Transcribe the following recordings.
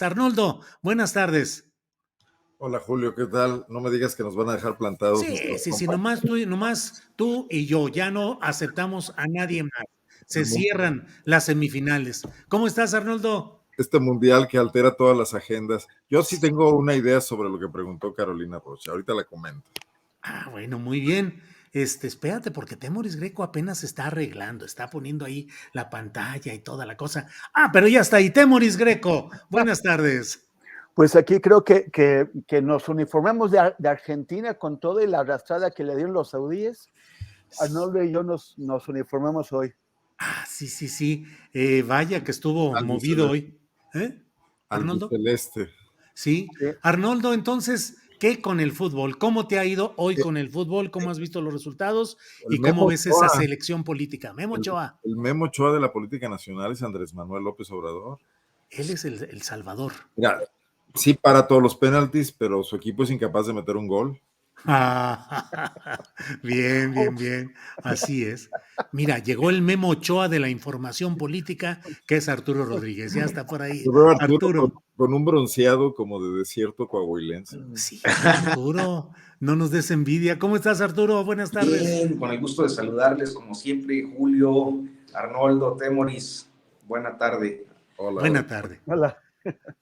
Arnoldo, buenas tardes. Hola Julio, ¿qué tal? No me digas que nos van a dejar plantados nuestros Sí, compas. nomás tú y yo, ya no aceptamos a nadie más. El Se mu- cierran las semifinales. ¿Cómo estás, Arnoldo? Este mundial que altera todas las agendas. Yo sí tengo una idea sobre lo que preguntó Carolina Rocha. Ahorita la comento. Bueno, muy bien. Espérate, porque Temoris Greco apenas se está arreglando, está poniendo ahí la pantalla y toda la cosa. Pero ya está ahí, Temoris Greco. Buenas tardes. Pues aquí creo que nos uniformamos de Argentina con todo y la arrastrada que le dieron los saudíes. Arnoldo y yo nos uniformamos hoy. Sí. Vaya que estuvo movido Albiceleste. hoy. ¿Eh? Arnoldo. Albiceleste. Sí. Sí. Arnoldo, entonces, ¿qué con el fútbol? ¿Cómo te ha ido hoy con el fútbol? ¿Cómo has visto los resultados? El ¿Y cómo Memo ves esa Ochoa, selección política? Memo Ochoa, el Memo Ochoa de la política nacional es Andrés Manuel López Obrador. él es el Salvador. Mira, sí para todos los penaltis, pero su equipo es incapaz de meter un gol. Bien. Así es. Mira, llegó el Memo Ochoa de la información política, que es Arturo Rodríguez. Ya está por ahí. Yo veo a Arturo Arturo. con un bronceado como de desierto coahuilense. Sí, Arturo. No nos des envidia. ¿Cómo estás, Arturo? Buenas tardes. Bien, con el gusto de saludarles, como siempre, Julio, Arnoldo, Temoris. Buena tarde. Hola. Buena tarde. Hola.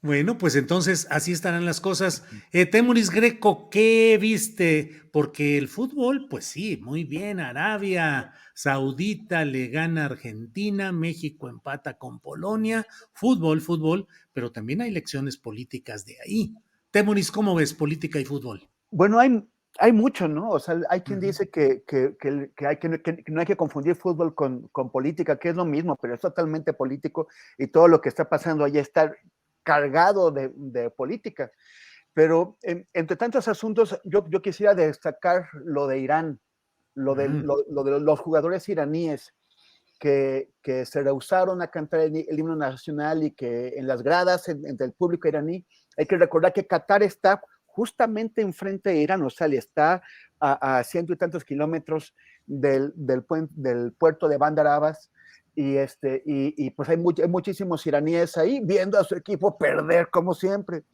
Bueno, pues entonces así estarán las cosas. Temuris Greco, ¿qué viste? Porque el fútbol, pues sí, muy bien. Arabia Saudita le gana a Argentina, México empata con Polonia. Fútbol, pero también hay lecciones políticas de ahí. Temuris, ¿cómo ves política y fútbol? Bueno, hay mucho, ¿no? O sea, hay quien Ujú. dice que no hay que confundir fútbol con política, que es lo mismo, pero es totalmente político y todo lo que está pasando allá está cargado de política. Pero entre tantos asuntos, yo quisiera destacar lo de Irán, Mm. lo de los jugadores iraníes que se rehusaron a cantar el himno nacional y que en las gradas, entre el público iraní, hay que recordar que Qatar está justamente enfrente de Irán, o sea, le está a ciento y tantos kilómetros del puerto de Bandar Abbas, y pues hay muchísimos iraníes ahí viendo a su equipo perder como siempre.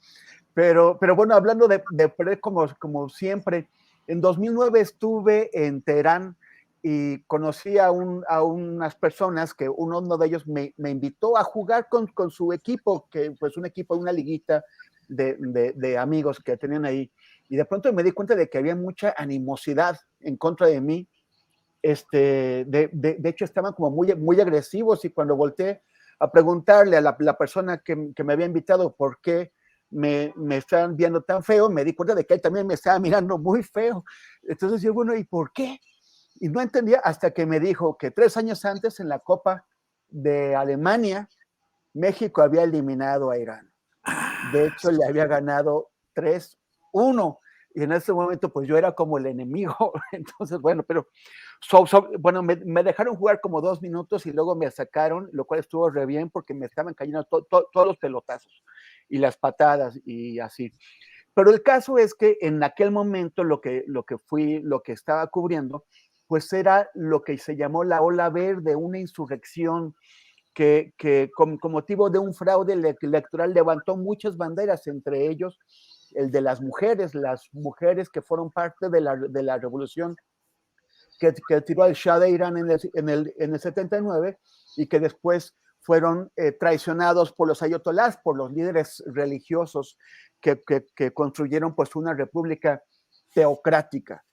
Pero bueno, hablando de perder como siempre, en 2009 estuve en Teherán y conocí a unas personas que uno de ellos me invitó a jugar con su equipo, que pues un equipo, una liguita de amigos que tenían ahí. Y de pronto me di cuenta de que había mucha animosidad en contra de mí. De hecho, estaban como muy agresivos y cuando volteé a preguntarle a la persona que me había invitado por qué me estaban viendo tan feo, me di cuenta de que él también me estaba mirando muy feo. Entonces yo, bueno, ¿y por qué? Y no entendía hasta que me dijo que 3 años antes en la Copa de Alemania, México había eliminado a Irán. De hecho, le había ganado 3-1. Y en ese momento, pues yo era como el enemigo. Entonces, bueno, pero bueno, me dejaron jugar como 2 minutos y luego me sacaron, lo cual estuvo re bien porque me estaban cayendo todos los pelotazos y las patadas y así. Pero el caso es que en aquel momento lo que estaba cubriendo, pues era lo que se llamó la ola verde, una insurrección que con motivo de un fraude electoral levantó muchas banderas, entre ellos el de las mujeres que fueron parte de la revolución que tiró al Shah de Irán en el 79 y que después fueron traicionados por los ayatolás, por los líderes religiosos que construyeron pues una república teocrática.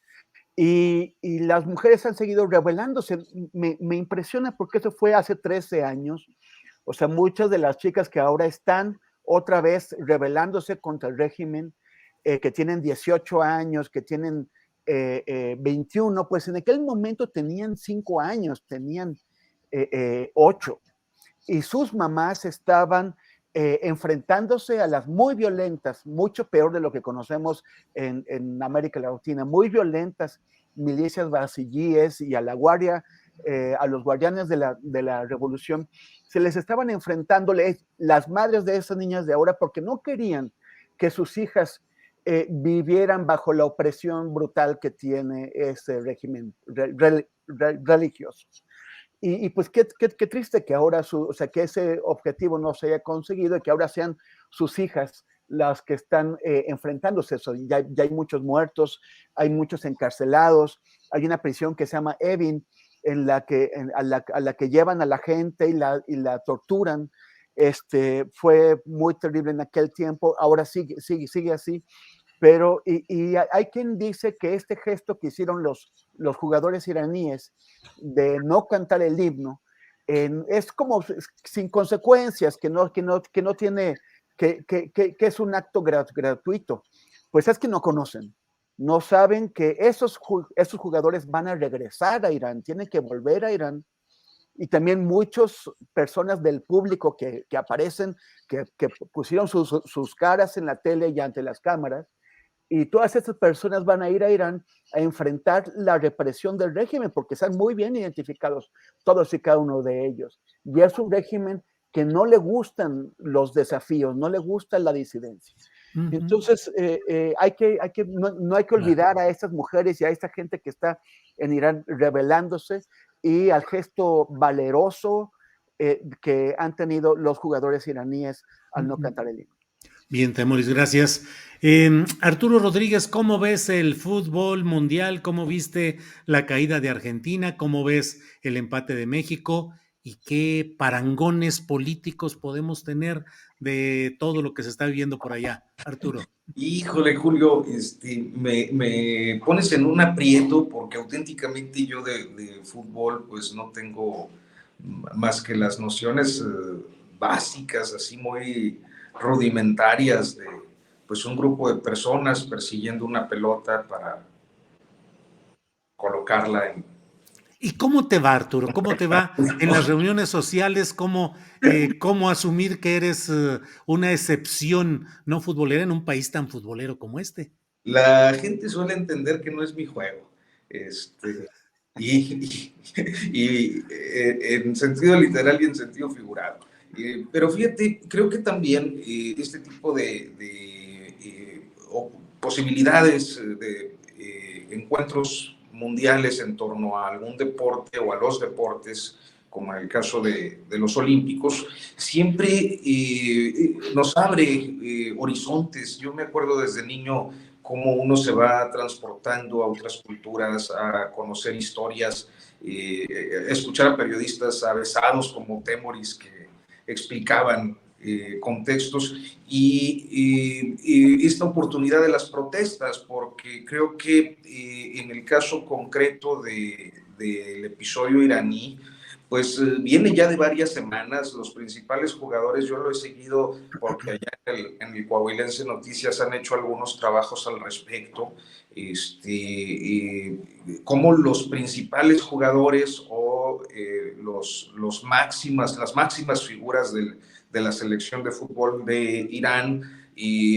Y las mujeres han seguido rebelándose. Me impresiona porque eso fue hace 13 años. O sea, muchas de las chicas que ahora están otra vez rebelándose contra el régimen, que tienen 18 años, que tienen 21, pues en aquel momento tenían 5 años, tenían 8. Y sus mamás estaban enfrentándose a las muy violentas, mucho peor de lo que conocemos en América Latina, muy violentas milicias basillíes y a la guardia, a los guardianes de la revolución, se les estaban enfrentando las madres de esas niñas de ahora porque no querían que sus hijas vivieran bajo la opresión brutal que tiene ese régimen religioso. Y pues qué triste que ahora o sea, que ese objetivo no se haya conseguido y que ahora sean sus hijas las que están enfrentándose eso. Ya hay muchos muertos, hay muchos encarcelados, hay una prisión que se llama Evin, a la que llevan a la gente y la torturan. Fue muy terrible en aquel tiempo, ahora sigue así, pero hay quien dice que este gesto que hicieron los jugadores iraníes de no cantar el himno es como sin consecuencias, que no tiene, que es un acto gratuito. Pues es que no conocen, no saben que esos jugadores van a regresar a Irán, tienen que volver a Irán. Y también muchas personas del público que aparecen, que pusieron sus caras en la tele y ante las cámaras, y todas estas personas van a ir a Irán a enfrentar la represión del régimen, porque están muy bien identificados todos y cada uno de ellos. Y es un régimen que no le gustan los desafíos, no le gusta la disidencia. Entonces, no hay que olvidar a estas mujeres y a esta gente que está en Irán rebelándose, y al gesto valeroso que han tenido los jugadores iraníes al no cantar el himno. Bien, Temoris, gracias. Arturo Rodríguez, ¿cómo ves el fútbol mundial? ¿Cómo viste la caída de Argentina? ¿Cómo ves el empate de México? ¿Y qué parangones políticos podemos tener de todo lo que se está viviendo por allá? Arturo. Híjole, Julio, me pones en un aprieto porque auténticamente yo de fútbol pues no tengo más que las nociones básicas, así muy rudimentarias de pues un grupo de personas persiguiendo una pelota para colocarla en... ¿Y cómo te va, Arturo? ¿Cómo te va en las reuniones sociales? ¿Cómo asumir que eres una excepción no futbolera en un país tan futbolero como este? La gente suele entender que no es mi juego. Y en sentido literal y en sentido figurado. Pero fíjate, creo que también este tipo de posibilidades de encuentros mundiales en torno a algún deporte o a los deportes, como en el caso de los olímpicos, siempre nos abre horizontes. Yo me acuerdo desde niño cómo uno se va transportando a otras culturas, a conocer historias, escuchar a periodistas avesados como Temoris que explicaban contextos y esta oportunidad de las protestas, porque creo que en el caso concreto del episodio iraní, pues viene ya de varias semanas. Los principales jugadores, yo lo he seguido porque allá en el Coahuilense Noticias han hecho algunos trabajos al respecto, cómo los principales jugadores o las máximas figuras de la selección de fútbol de Irán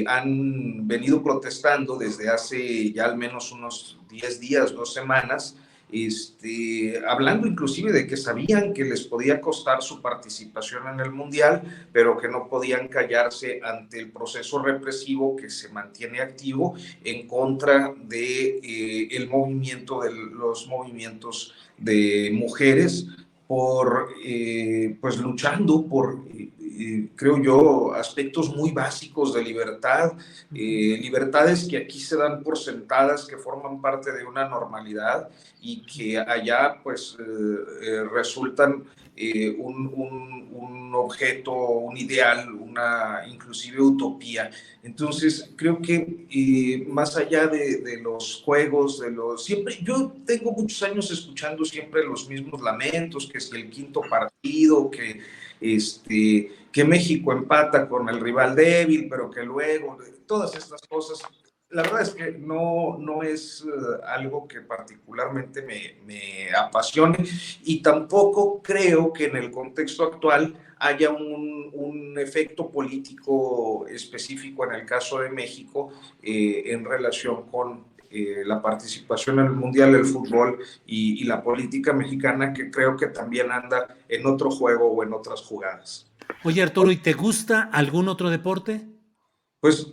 han venido protestando desde hace ya al menos unos 10 días, 2 semanas, hablando inclusive de que sabían que les podía costar su participación en el Mundial, pero que no podían callarse ante el proceso represivo que se mantiene activo en contra de los movimientos de mujeres pues luchando por, creo yo, aspectos muy básicos de libertad, libertades que aquí se dan por sentadas, que forman parte de una normalidad y que allá pues resultan un objeto, un ideal, una inclusive utopía. Entonces creo que más allá de los juegos, siempre, yo tengo muchos años escuchando siempre los mismos lamentos, que es el quinto partido, que México empata con el rival débil, pero que luego, todas estas cosas. La verdad es que no es algo que particularmente me apasione, y tampoco creo que en el contexto actual haya un efecto político específico en el caso de México en relación con la participación en el Mundial del Fútbol y la política mexicana, que creo que también anda en otro juego o en otras jugadas. Oye, Arturo, ¿y te gusta algún otro deporte? Pues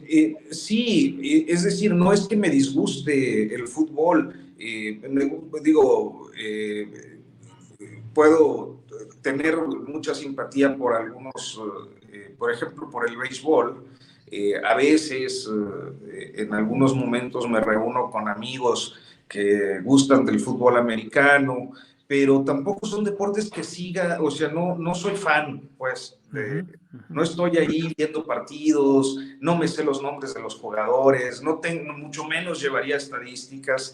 sí, es decir, no es que me disguste el fútbol, puedo tener mucha simpatía por algunos, por ejemplo, por el béisbol. A veces, en algunos momentos me reúno con amigos que gustan del fútbol americano, pero tampoco son deportes que siga, o sea, no soy fan, pues, no estoy ahí viendo partidos, no me sé los nombres de los jugadores, no tengo, mucho menos llevaría estadísticas,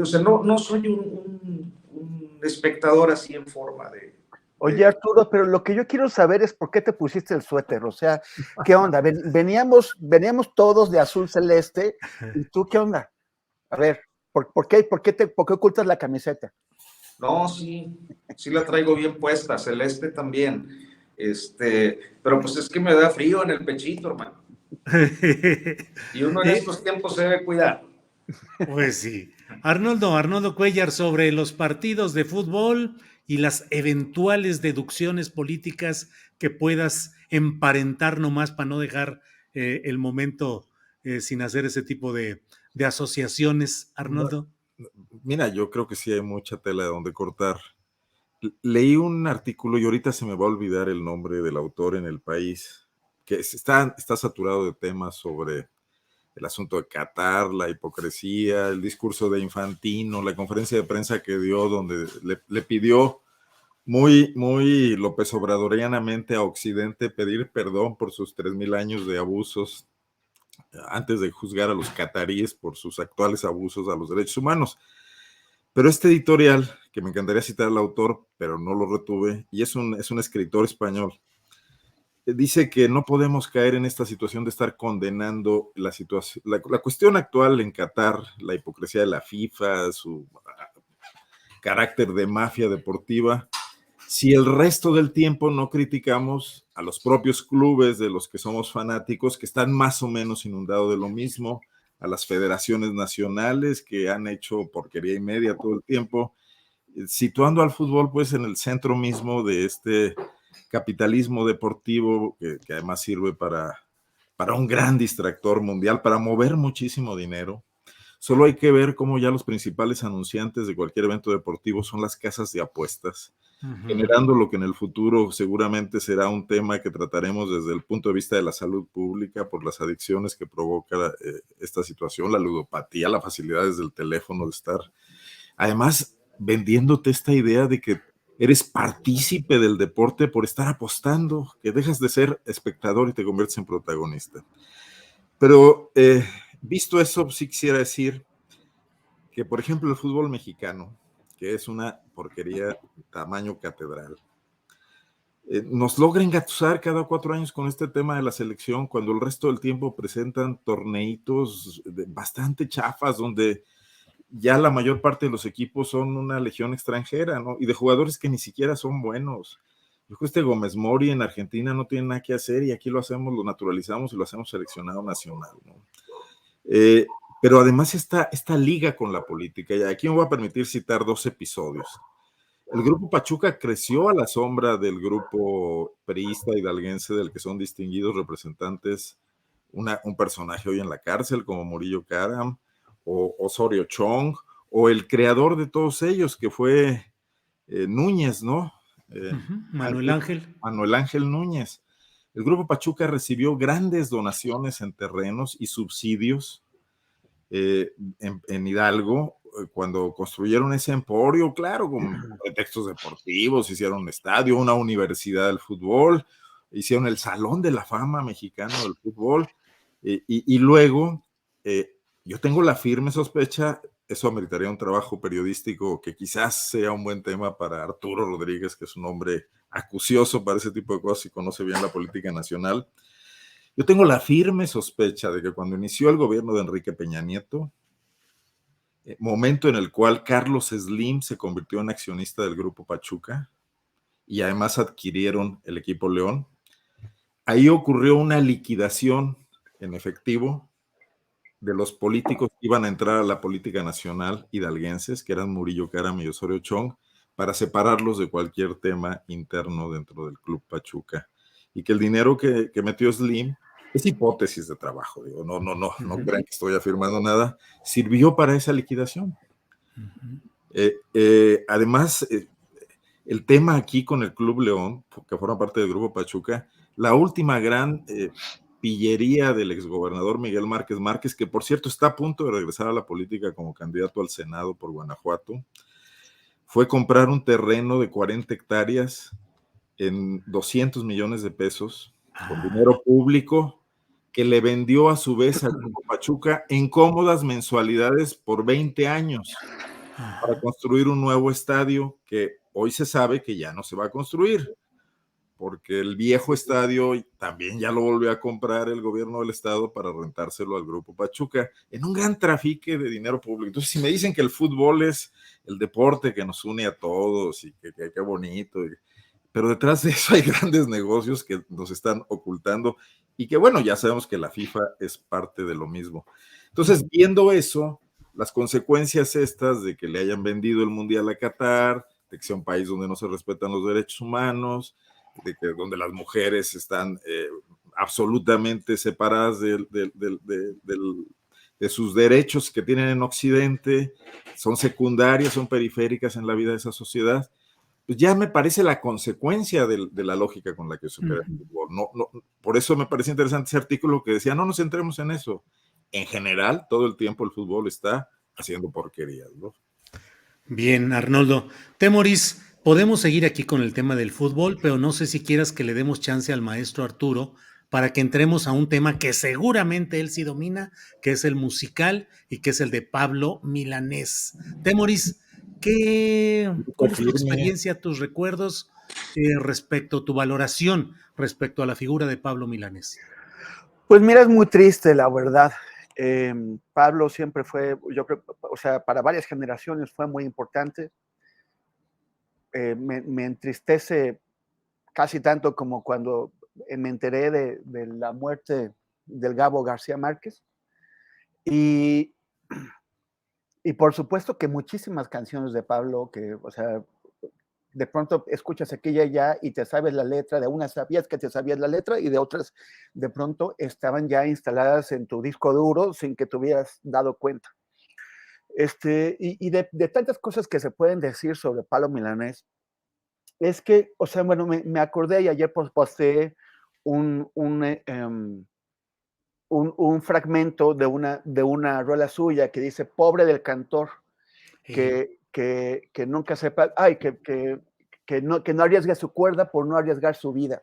o sea, no soy un espectador así en forma de... Oye, Arturo, pero lo que yo quiero saber es por qué te pusiste el suéter, o sea, ¿qué onda? Veníamos todos de azul celeste, ¿y tú qué onda? A ver, ¿por qué ocultas la camiseta? No, sí la traigo bien puesta, celeste también, pero pues es que me da frío en el pechito, hermano. Y uno en estos tiempos se debe cuidar. Pues sí. Arnoldo Cuellar, sobre los partidos de fútbol y las eventuales deducciones políticas que puedas emparentar nomás para no dejar el momento sin hacer ese tipo de asociaciones, Arnoldo. Mira, yo creo que sí hay mucha tela de donde cortar. Leí un artículo y ahorita se me va a olvidar el nombre del autor en El País, que está saturado de temas sobre el asunto de Qatar, la hipocresía, el discurso de Infantino, la conferencia de prensa que dio donde le pidió muy López Obradorianamente a Occidente pedir perdón por sus 3,000 años de abusos antes de juzgar a los cataríes por sus actuales abusos a los derechos humanos. Pero este editorial, que me encantaría citar al autor, pero no lo retuve, y es un escritor español, dice que no podemos caer en esta situación de estar condenando la situación, la cuestión actual en Qatar, la hipocresía de la FIFA, su carácter de mafia deportiva, si el resto del tiempo no criticamos a los propios clubes de los que somos fanáticos, que están más o menos inundados de lo mismo, a las federaciones nacionales que han hecho porquería y media todo el tiempo, situando al fútbol pues en el centro mismo de este capitalismo deportivo que además sirve para un gran distractor mundial, para mover muchísimo dinero. Solo hay que ver cómo ya los principales anunciantes de cualquier evento deportivo son las casas de apuestas, generando lo que en el futuro seguramente será un tema que trataremos desde el punto de vista de la salud pública por las adicciones que provoca esta situación, la ludopatía, la facilidad desde el teléfono de estar. Además, vendiéndote esta idea de que eres partícipe del deporte por estar apostando, que dejas de ser espectador y te conviertes en protagonista. Pero visto eso, sí quisiera decir que, por ejemplo, el fútbol mexicano, que es una porquería tamaño catedral, nos logra engatusar cada 4 años con este tema de la selección, cuando el resto del tiempo presentan torneitos bastante chafas, donde ya la mayor parte de los equipos son una legión extranjera, ¿no? Y de jugadores que ni siquiera son buenos. Yo creo que Gómez Mori en Argentina no tiene nada que hacer y aquí lo hacemos, lo naturalizamos y lo hacemos seleccionado nacional, ¿no? Pero además esta liga con la política, y aquí me voy a permitir citar 2 episodios. El grupo Pachuca creció a la sombra del grupo priista hidalguense del que son distinguidos representantes, un personaje hoy en la cárcel como Murillo Karam, o Osorio Chong, o el creador de todos ellos, que fue Núñez, ¿no? Manuel Ángel. Manuel Ángel Núñez. El Grupo Pachuca recibió grandes donaciones en terrenos y subsidios en Hidalgo, cuando construyeron ese emporio, claro, con pretextos deportivos, hicieron un estadio, una universidad del fútbol, hicieron el Salón de la Fama mexicano del fútbol, y luego yo tengo la firme sospecha, eso ameritaría un trabajo periodístico que quizás sea un buen tema para Arturo Rodríguez, que es un hombre acucioso para ese tipo de cosas y conoce bien la política nacional. Yo tengo la firme sospecha de que cuando inició el gobierno de Enrique Peña Nieto, momento en el cual Carlos Slim se convirtió en accionista del Grupo Pachuca y además adquirieron el equipo León, ahí ocurrió una liquidación en efectivo de los políticos que iban a entrar a la política nacional hidalguenses, que eran Murillo Karam y Osorio Chong, para separarlos de cualquier tema interno dentro del Club Pachuca. Y que el dinero que metió Slim, es hipótesis de trabajo, digo, no crean que estoy afirmando nada, sirvió para esa liquidación. Además, El tema aquí con el Club León, que forma parte del Grupo Pachuca, la última gran pillería del exgobernador Miguel Márquez Márquez, que por cierto está a punto de regresar a la política como candidato al Senado por Guanajuato, fue comprar un terreno de 40 hectáreas en 200 millones de pesos con dinero público, que le vendió a su vez al Grupo Pachuca en cómodas mensualidades por 20 años para construir un nuevo estadio que hoy se sabe que ya no se va a construir, porque el viejo estadio también ya lo volvió a comprar el gobierno del estado para rentárselo al Grupo Pachuca en un gran trafique de dinero público. Entonces, si me dicen que el fútbol es el deporte que nos une a todos y que qué bonito, pero detrás de eso hay grandes negocios que nos están ocultando y que, bueno, ya sabemos que la FIFA es parte de lo mismo. Entonces, viendo eso, las consecuencias estas de que le hayan vendido el Mundial a Qatar, de que sea un país donde no se respetan los derechos humanos, de que donde las mujeres están absolutamente separadas de sus derechos que tienen en Occidente, son secundarias, son periféricas en la vida de esa sociedad, pues ya me parece la consecuencia de la lógica con la que se opera el fútbol. Por eso me parece interesante ese artículo que decía, no nos centremos en eso. En general, todo el tiempo el fútbol está haciendo porquerías, ¿no? Bien, Arnoldo. Temoris, podemos seguir aquí con el tema del fútbol, pero no sé si quieras que le demos chance al maestro Arturo para que entremos a un tema que seguramente él sí domina, que es el musical y que es el de Pablo Milanés. Temoris, ¿cuál es tu experiencia, tus recuerdos respecto a tu valoración respecto a la figura de Pablo Milanés? Pues mira, es muy triste, la verdad. Pablo siempre fue, yo creo, o sea, para varias generaciones fue muy importante. Me entristece casi tanto como cuando me enteré de la muerte del Gabo García Márquez. Y por supuesto que muchísimas canciones de Pablo, que, o sea, de pronto escuchas aquí y allá y te sabes la letra, de unas sabías que te sabías la letra y de otras de pronto estaban ya instaladas en tu disco duro sin que te hubieras dado cuenta. Y de tantas cosas que se pueden decir sobre Pablo Milanés, es que, o sea, bueno, me acordé y ayer posteé un fragmento de una rola suya que dice, pobre del cantor, que nunca sepa, ay, que no arriesgue su cuerda por no arriesgar su vida.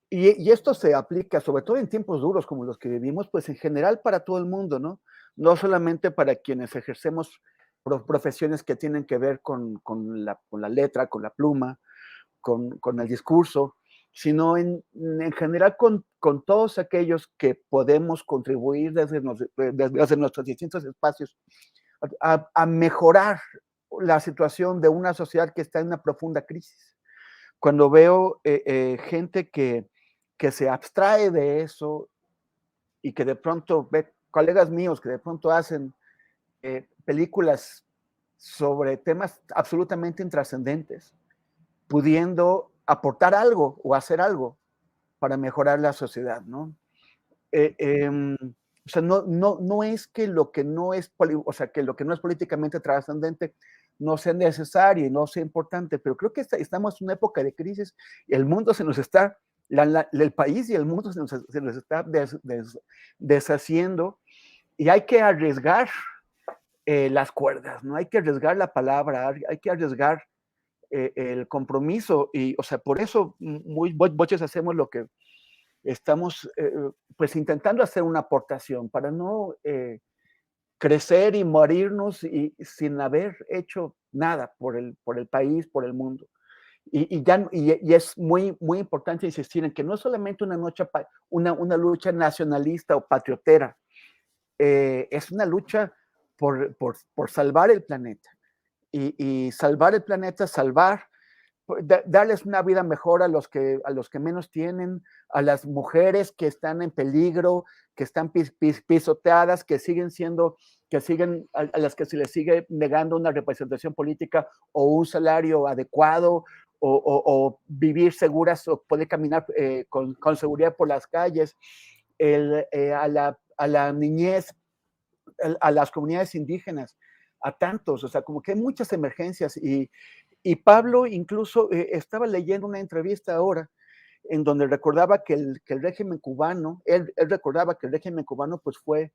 Y esto se aplica, sobre todo en tiempos duros como los que vivimos, pues en general para todo el mundo, ¿no? No solamente para quienes ejercemos profesiones que tienen que ver con la letra, con la pluma, con el discurso, sino en general con todos aquellos que podemos contribuir desde nuestros distintos espacios a mejorar la situación de una sociedad que está en una profunda crisis. Cuando veo gente que se abstrae de eso y que de pronto ve colegas míos que de pronto hacen películas sobre temas absolutamente intrascendentes, pudiendo aportar algo o hacer algo para mejorar la sociedad, ¿no? O sea, no es que lo que no es, o sea, que lo que no es políticamente trascendente no sea necesario y no sea importante, pero creo que estamos en una época de crisis y el mundo se nos está, el país y el mundo se nos está deshaciendo y hay que arriesgar las cuerdas, ¿no? Hay que arriesgar la palabra, hay que arriesgar el compromiso y, o sea, por eso muchos hacemos lo que estamos pues intentando hacer una aportación para no crecer y morirnos y sin haber hecho nada por el país, por el mundo. Y es muy, muy importante insistir en que no es solamente una lucha nacionalista o patriotera, es una lucha por salvar el planeta. Y salvar el planeta, darles una vida mejor a los que menos tienen, a las mujeres que están en peligro, que están pisoteadas, a las que se les sigue negando una representación política o un salario adecuado, o vivir seguras o poder caminar con seguridad por las calles, a la niñez, a las comunidades indígenas, a tantos, o sea, como que hay muchas emergencias y Y Pablo incluso estaba leyendo una entrevista ahora en donde recordaba que el régimen cubano, él recordaba que el régimen cubano pues fue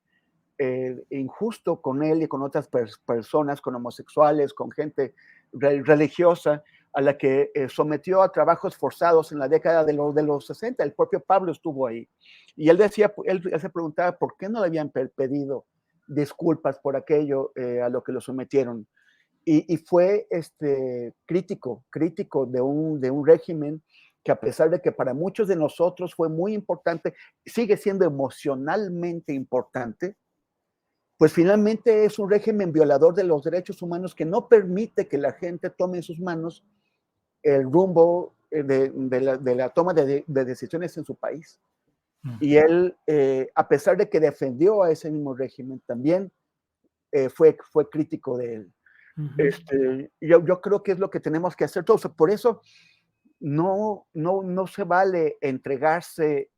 injusto con él y con otras personas, con homosexuales, con gente religiosa, a la que sometió a trabajos forzados en la década de los 60. El propio Pablo estuvo ahí. Y él decía, él se preguntaba por qué no le habían pedido disculpas por aquello a lo que lo sometieron. Y fue crítico de un régimen que, a pesar de que para muchos de nosotros fue muy importante, sigue siendo emocionalmente importante, pues finalmente es un régimen violador de los derechos humanos que no permite que la gente tome en sus manos el rumbo de la toma de decisiones en su país. Y él, a pesar de que defendió a ese mismo régimen, también fue crítico de él. Yo creo que es lo que tenemos que hacer todos. Por eso no se vale entregarse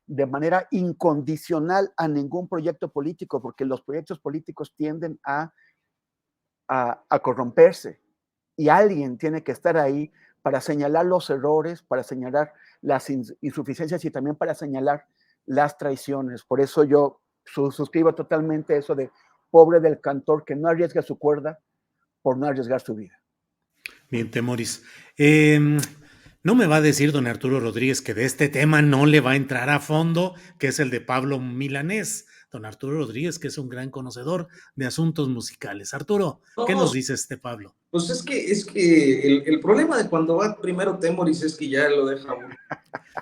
de manera incondicional a ningún proyecto político, porque los proyectos políticos tienden a corromperse, y alguien tiene que estar ahí para señalar los errores, para señalar las insuficiencias y también para señalar las traiciones. Por eso yo suscribo totalmente eso de pobre del cantor que no arriesga su cuerda por no arriesgar su vida. Bien, Temoris. No me va a decir don Arturo Rodríguez que de este tema no le va a entrar a fondo, que es el de Pablo Milanés. Don Arturo Rodríguez, que es un gran conocedor de asuntos musicales. Arturo, ¿qué nos dice Pablo? Pues es que el problema de cuando va primero Temoris es que ya lo deja uno.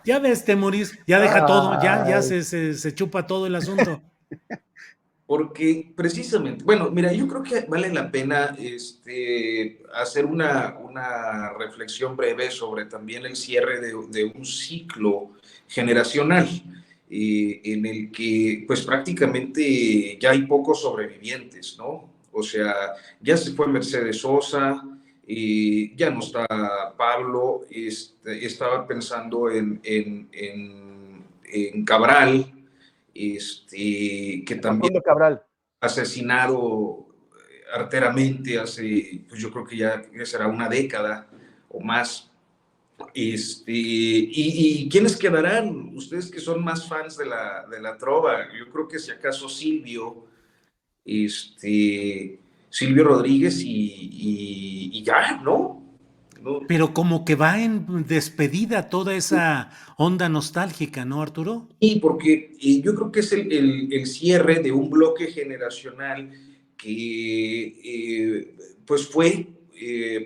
Ya ves, Temoris, ya deja todo, ya se chupa todo el asunto. Porque precisamente, bueno, mira, yo creo que vale la pena hacer una reflexión breve sobre también el cierre de un ciclo generacional en el que pues prácticamente ya hay pocos sobrevivientes, ¿no? O sea, ya se fue Mercedes Sosa, ya no está Pablo, estaba pensando en Cabral, que también Cabral, asesinado arteramente hace, pues yo creo que ya será una década o más. ¿Y quiénes quedarán? Ustedes que son más fans de la trova, yo creo que si acaso Silvio Rodríguez y ya, ¿no? Pero como que va en despedida toda esa onda nostálgica, ¿no, Arturo? Sí, porque yo creo que es el cierre de un bloque generacional que pues fue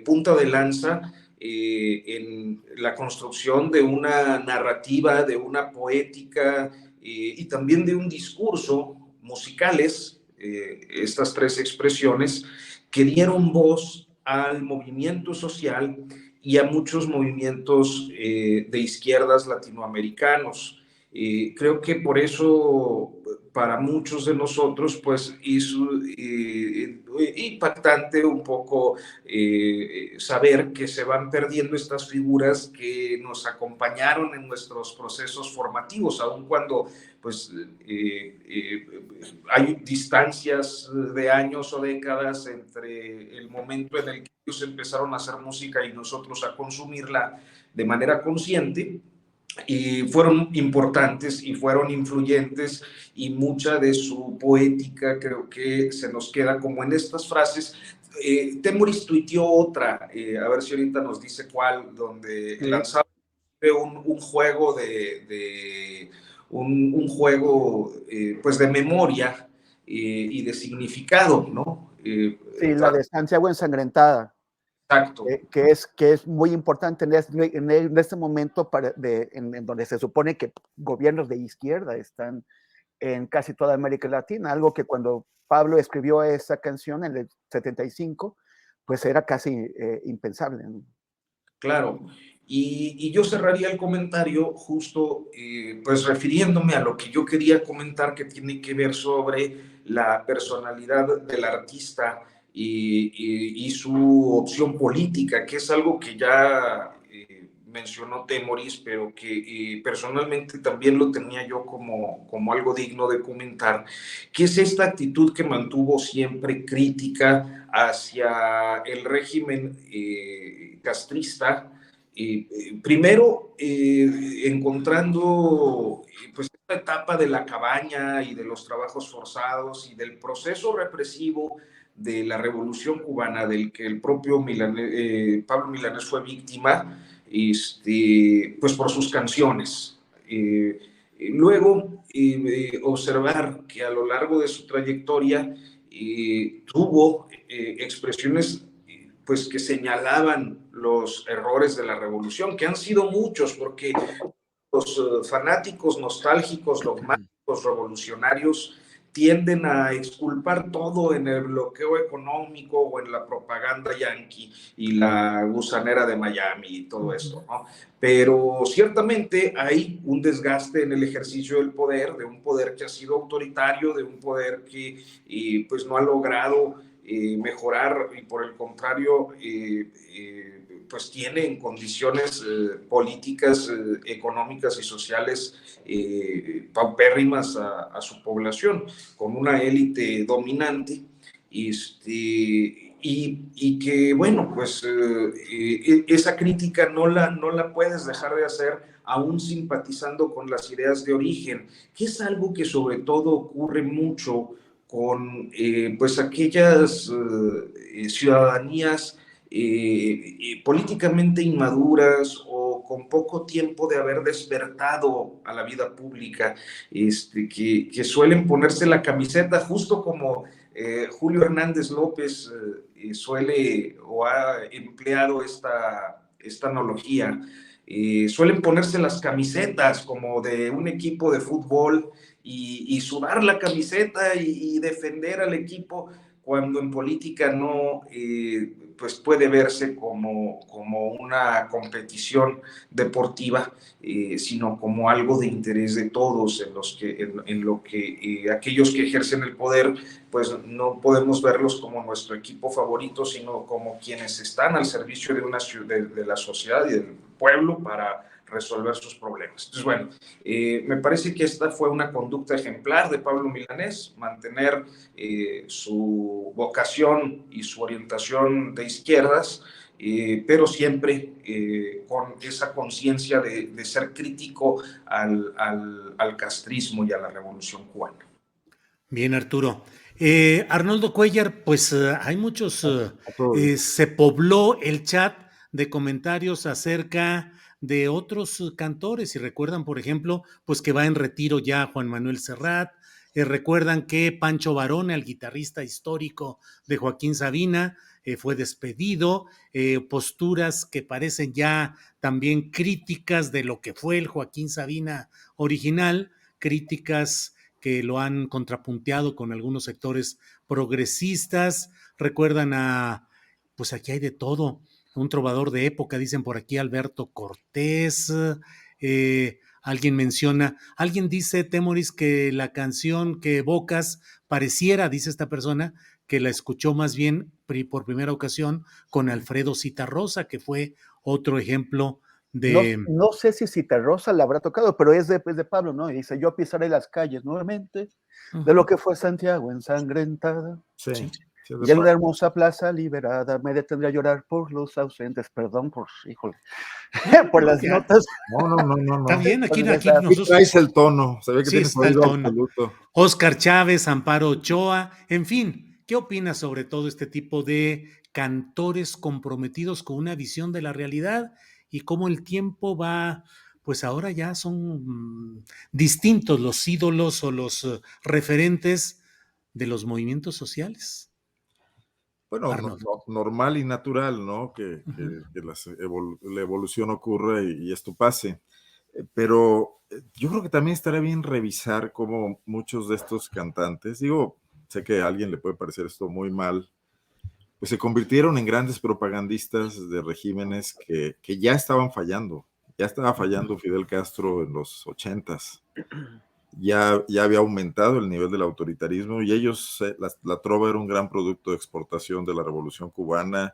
punta de lanza en la construcción de una narrativa, de una poética y también de un discurso musicales, estas tres expresiones que dieron voz al movimiento social y a muchos movimientos de izquierdas latinoamericanos. Creo que por eso para muchos de nosotros pues es impactante un poco saber que se van perdiendo estas figuras que nos acompañaron en nuestros procesos formativos, aun cuando pues hay distancias de años o décadas entre el momento en el que ellos empezaron a hacer música y nosotros a consumirla de manera consciente. Y fueron importantes y fueron influyentes, y mucha de su poética creo que se nos queda como en estas frases. Temoris tuiteó otra, a ver si ahorita nos dice cuál, donde lanzaba un juego un juego pues de memoria y de significado, ¿no? Sí, la de Santiago Ensangrentada. Exacto. Que es muy importante en este momento en donde se supone que gobiernos de izquierda están en casi toda América Latina, algo que cuando Pablo escribió esa canción en el 75, pues era casi impensable, ¿no? Claro, y yo cerraría el comentario justo pues refiriéndome a lo que yo quería comentar, que tiene que ver sobre la personalidad del artista y su opción política, que es algo que ya mencionó Temoris, pero que personalmente también lo tenía yo como algo digno de comentar, que es esta actitud que mantuvo siempre crítica hacia el régimen castrista, primero encontrando pues esta etapa de la cabaña y de los trabajos forzados y del proceso represivo de la Revolución Cubana, del que el propio Pablo Milanés fue víctima, pues por sus canciones. Luego, observar que a lo largo de su trayectoria tuvo expresiones pues, que señalaban los errores de la revolución, que han sido muchos, porque los fanáticos nostálgicos, dogmáticos, revolucionarios, tienden a exculpar todo en el bloqueo económico o en la propaganda yanqui y la gusanera de Miami y todo esto, ¿no? Pero ciertamente hay un desgaste en el ejercicio del poder, de un poder que ha sido autoritario, de un poder que pues no ha logrado mejorar y por el contrario pues tiene en condiciones políticas, económicas y sociales paupérrimas a su población, con una élite dominante, y que, bueno, pues esa crítica no la puedes dejar de hacer aún simpatizando con las ideas de origen, que es algo que sobre todo ocurre mucho con pues aquellas ciudadanías políticamente inmaduras o con poco tiempo de haber despertado a la vida pública, que suelen ponerse la camiseta justo como Julio Hernández López suele o ha empleado esta analogía. Suelen ponerse las camisetas como de un equipo de fútbol y sudar la camiseta y defender al equipo, cuando en política no pues puede verse como una competición deportiva, sino como algo de interés de todos, en lo que aquellos que ejercen el poder, pues no podemos verlos como nuestro equipo favorito, sino como quienes están al servicio de la sociedad y del pueblo para resolver sus problemas. Entonces, bueno, me parece que esta fue una conducta ejemplar de Pablo Milanés, mantener su vocación y su orientación de izquierdas, pero siempre con esa conciencia de ser crítico al castrismo y a la revolución cubana. Bien, Arturo. Arnoldo Cuellar, pues hay muchos, se pobló el chat de comentarios acerca de otros cantores, y recuerdan, por ejemplo, pues que va en retiro ya Juan Manuel Serrat, recuerdan que Pancho Varona, el guitarrista histórico de Joaquín Sabina, fue despedido, posturas que parecen ya también críticas de lo que fue el Joaquín Sabina original, críticas que lo han contrapunteado con algunos sectores progresistas. Recuerdan pues aquí hay de todo, un trovador de época, dicen por aquí Alberto Cortés, alguien dice, Temoris, que la canción que evocas pareciera, dice esta persona, que la escuchó más bien por primera ocasión con Alfredo Zitarrosa, que fue otro ejemplo de... No sé si Citarrosa la habrá tocado, pero es de Pablo, ¿no? Y dice, yo pisaré las calles nuevamente, de lo que fue Santiago ensangrentada. Sí. Y en una hermosa plaza liberada me detendré a llorar por los ausentes. Perdón por, híjole, por las notas. No. Está bien, aquí nosotros... traes el tono, se ve que tienes oído absoluto. Óscar Chávez, Amparo Ochoa, en fin, ¿qué opinas sobre todo este tipo de cantores comprometidos con una visión de la realidad y cómo el tiempo va, pues ahora ya son distintos los ídolos o los referentes de los movimientos sociales? Bueno, normal y natural, ¿no? Que la evolución ocurra y esto pase. Pero yo creo que también estaría bien revisar cómo muchos de estos cantantes, digo, sé que a alguien le puede parecer esto muy mal, pues se convirtieron en grandes propagandistas de regímenes que ya estaban fallando. Ya estaba fallando Fidel Castro en los 80s. Ya había aumentado el nivel del autoritarismo y ellos, la trova era un gran producto de exportación de la Revolución Cubana,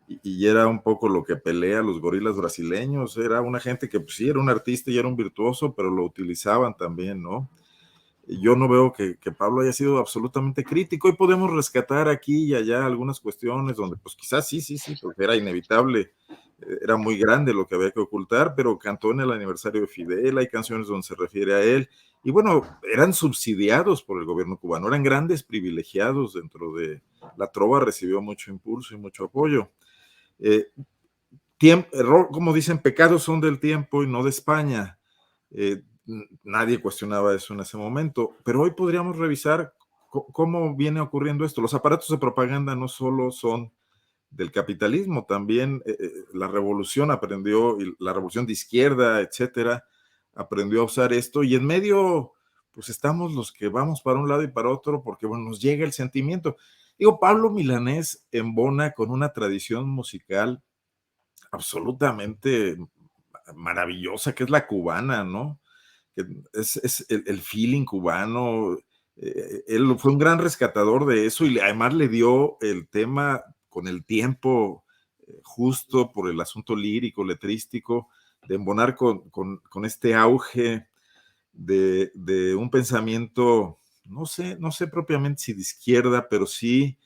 y era un poco lo que pelea a los gorilas brasileños. Era una gente que pues, sí era un artista y era un virtuoso, pero lo utilizaban también, ¿no? Yo no veo que Pablo haya sido absolutamente crítico, y podemos rescatar aquí y allá algunas cuestiones donde pues quizás sí, porque era inevitable, era muy grande lo que había que ocultar, pero cantó en el aniversario de Fidel, hay canciones donde se refiere a él, y bueno, eran subsidiados por el gobierno cubano, eran grandes privilegiados dentro de la trova, recibió mucho impulso y mucho apoyo. Error, como dicen, pecados son del tiempo y no de España. Nadie cuestionaba eso en ese momento, pero hoy podríamos revisar cómo viene ocurriendo esto. Los aparatos de propaganda no solo son del capitalismo, también la revolución aprendió, y la revolución de izquierda, etcétera, aprendió a usar esto, y en medio, pues estamos los que vamos para un lado y para otro, porque bueno, nos llega el sentimiento. Digo, Pablo Milanés embona con una tradición musical absolutamente maravillosa, que es la cubana, ¿no? Es el feeling cubano. Él fue un gran rescatador de eso, y además le dio el tema con el tiempo justo por el asunto lírico, letrístico, de embonar con este auge de un pensamiento, no sé propiamente si de izquierda, pero sí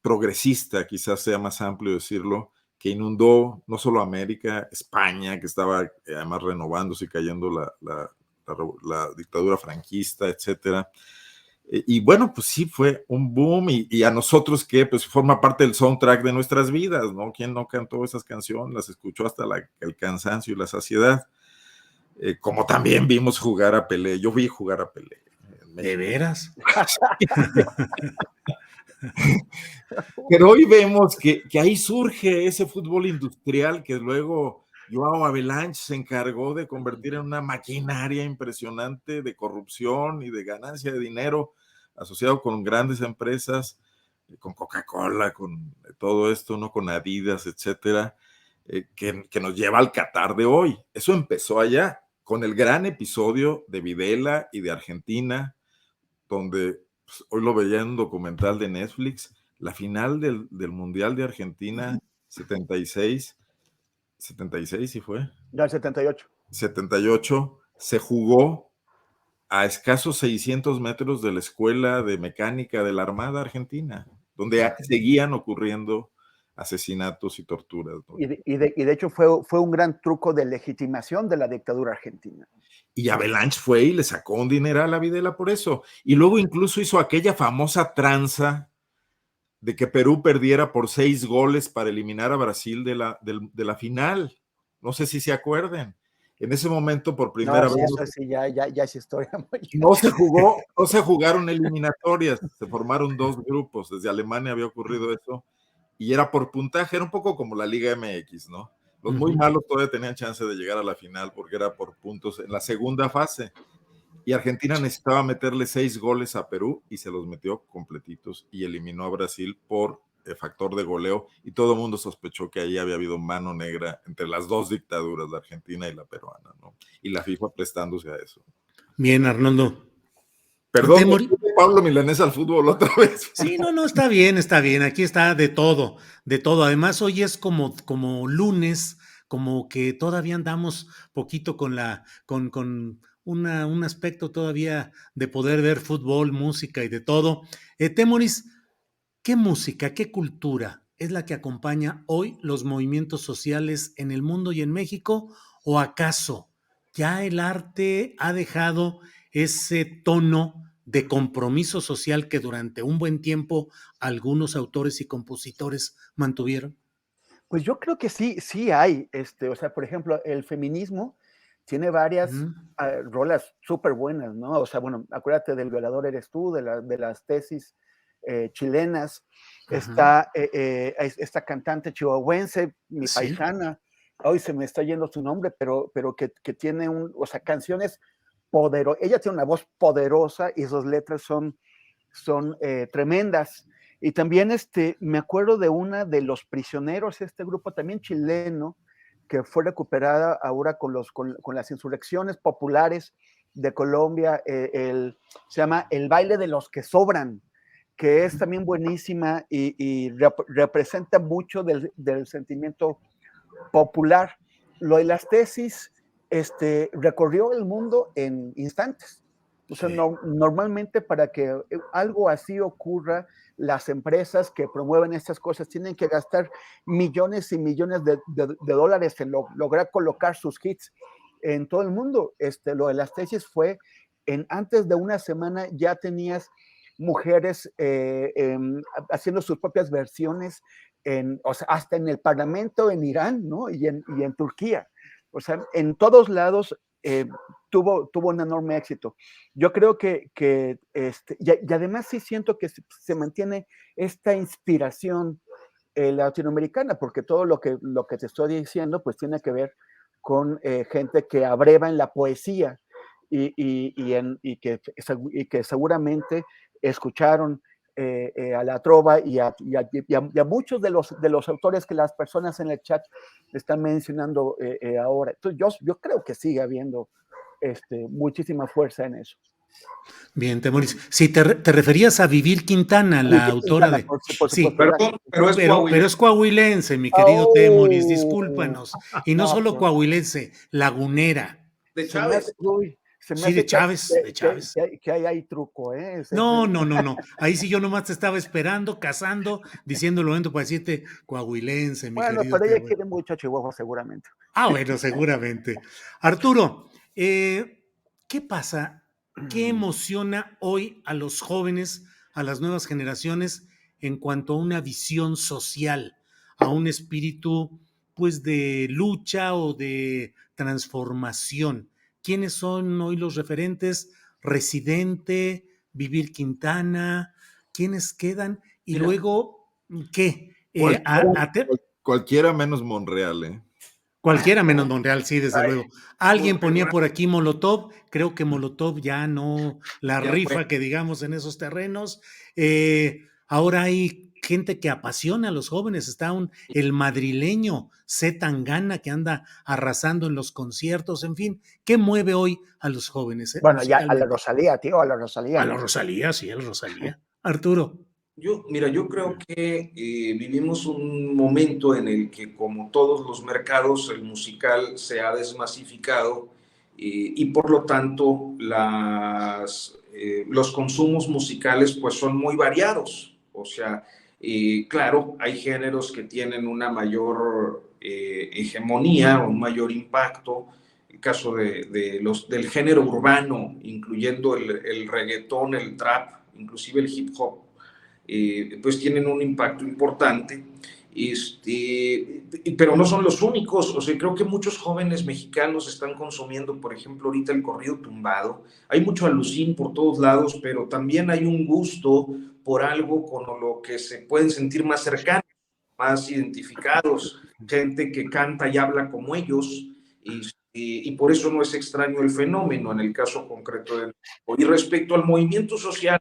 progresista, quizás sea más amplio decirlo, que inundó no solo América, España, que estaba además renovándose y cayendo la dictadura franquista, etcétera. Y bueno, pues sí fue un boom, y a nosotros que pues forma parte del soundtrack de nuestras vidas, ¿no? ¿Quién no cantó esas canciones? Las escuchó hasta el cansancio y la saciedad. Como también vimos jugar a Pelé. Yo vi jugar a Pelé. ¿De veras? Pero hoy vemos que ahí surge ese fútbol industrial que luego Joao Avalanche se encargó de convertir en una maquinaria impresionante de corrupción y de ganancia de dinero asociado con grandes empresas, con Coca-Cola, con todo esto, ¿no? Con Adidas, etcétera, que nos lleva al Qatar de hoy. Eso empezó allá, con el gran episodio de Videla y de Argentina, donde pues, hoy lo veía en un documental de Netflix, la final del Mundial de Argentina 76, 76 sí fue. Ya el 78. 78 se jugó a escasos 600 metros de la Escuela de Mecánica de la Armada Argentina, donde seguían ocurriendo asesinatos y torturas, ¿no? Y de hecho fue un gran truco de legitimación de la dictadura argentina. Y Avalanche fue y le sacó un dineral a Videla por eso. Y luego incluso hizo aquella famosa tranza de que Perú perdiera por 6 goles para eliminar a Brasil de la final. No sé si se acuerden. En ese momento, por primera vez, eso sí, ya es historia. no se jugaron eliminatorias, se formaron 2 grupos. Desde Alemania había ocurrido eso, y era por puntaje, era un poco como la Liga MX, ¿no? Los muy malos todavía tenían chance de llegar a la final porque era por puntos en la segunda fase. Y Argentina necesitaba meterle 6 goles a Perú y se los metió completitos y eliminó a Brasil por factor de goleo, y todo el mundo sospechó que ahí había habido mano negra entre las dos dictaduras, la argentina y la peruana, ¿no? Y la FIFA prestándose a eso. Bien, Arnoldo. Perdón, Pablo Milanés al fútbol otra vez. Sí, no, está bien, aquí está de todo, de todo. Además, hoy es como lunes, como que todavía andamos poquito con un aspecto todavía de poder ver fútbol, música y de todo. Temoris, ¿qué música, qué cultura es la que acompaña hoy los movimientos sociales en el mundo y en México? ¿O acaso ya el arte ha dejado ese tono de compromiso social que durante un buen tiempo algunos autores y compositores mantuvieron? Pues yo creo que sí hay, o sea, por ejemplo, el feminismo tiene varias rolas súper buenas, ¿no? O sea, bueno, acuérdate del Violador eres tú, de las tesis chilenas. Está esta cantante chihuahuense, mi paisana, hoy se me está yendo su nombre, pero que tiene o sea, canciones poderosas. Ella tiene una voz poderosa y sus letras son tremendas. Y también me acuerdo de una de Los Prisioneros, este grupo también chileno, que fue recuperada ahora con las insurrecciones populares de Colombia, se llama El Baile de los que Sobran. que es también buenísima y representa mucho del sentimiento popular. Lo de las tesis recorrió el mundo en instantes. O sea, Sí. normalmente para que algo así ocurra, las empresas que promueven estas cosas tienen que gastar millones y millones de dólares en lograr colocar sus hits en todo el mundo. Lo de las tesis fue, antes de una semana ya tenías mujeres haciendo sus propias versiones, o sea, hasta en el Parlamento en Irán, ¿no? Y en Turquía. O sea, en todos lados tuvo un enorme éxito. Yo creo que y además sí siento que se mantiene esta inspiración latinoamericana, porque todo lo que te estoy diciendo, pues tiene que ver con gente que abreva en la poesía y que seguramente escucharon a la trova y a muchos de los autores que las personas en el chat están mencionando ahora. Entonces yo creo que sigue habiendo muchísima fuerza en eso. Bien, Temoris. Si te referías a Vivir Quintana, la autora de... Por Sí, supuesto. Pero es pero es coahuilense, mi querido Temoris, discúlpanos. Y no No, solo pues, coahuilense, lagunera. de se me hace, Chávez. Sí, de Chávez, de Chávez. que hay truco, ¿eh? No. Ahí sí yo nomás te estaba esperando, cazando, diciendo el momento para decirte coahuilense, mi Bueno, querido pero ella Temoris. quiere mucho a Chihuahua, seguramente. Ah, bueno, seguramente. Arturo, ¿qué pasa? ¿Qué emociona hoy a los jóvenes, a las nuevas generaciones, en cuanto a una visión social, a un espíritu, pues, de lucha o de transformación? ¿Quiénes son hoy los referentes? Residente, Vivir Quintana, ¿quiénes quedan? Y Mira, luego, ¿qué? Cualquiera menos Monreal, ¿eh? Cualquiera menos Monreal, sí, desde Ay, luego. Alguien porque, ponía por aquí Molotov, creo que Molotov ya no la ya rifa fue. que digamos en esos terrenos. Ahora hay gente que apasiona a los jóvenes, está el madrileño C. Tangana que anda arrasando en los conciertos, en fin, ¿qué mueve hoy a los jóvenes bueno, ya a la musicalmente? Rosalía, tío, a la A Rosalía. la Rosalía, sí, a la Rosalía. Arturo. Yo creo que vivimos un momento en el que, como todos los mercados, el musical se ha desmasificado y por lo tanto los consumos musicales pues son muy variados. O sea, claro, hay géneros que tienen una mayor hegemonía o un mayor impacto. El caso del género urbano, incluyendo el reggaetón, el trap, inclusive el hip hop, pues tienen un impacto importante, pero no son los únicos. O sea, creo que muchos jóvenes mexicanos están consumiendo, por ejemplo, ahorita el corrido tumbado. Hay mucho alucín por todos lados, pero también hay un gusto por algo con lo que se pueden sentir más cercanos, más identificados, gente que canta y habla como ellos, y por eso no es extraño el fenómeno en el caso concreto de México. Y respecto al movimiento social,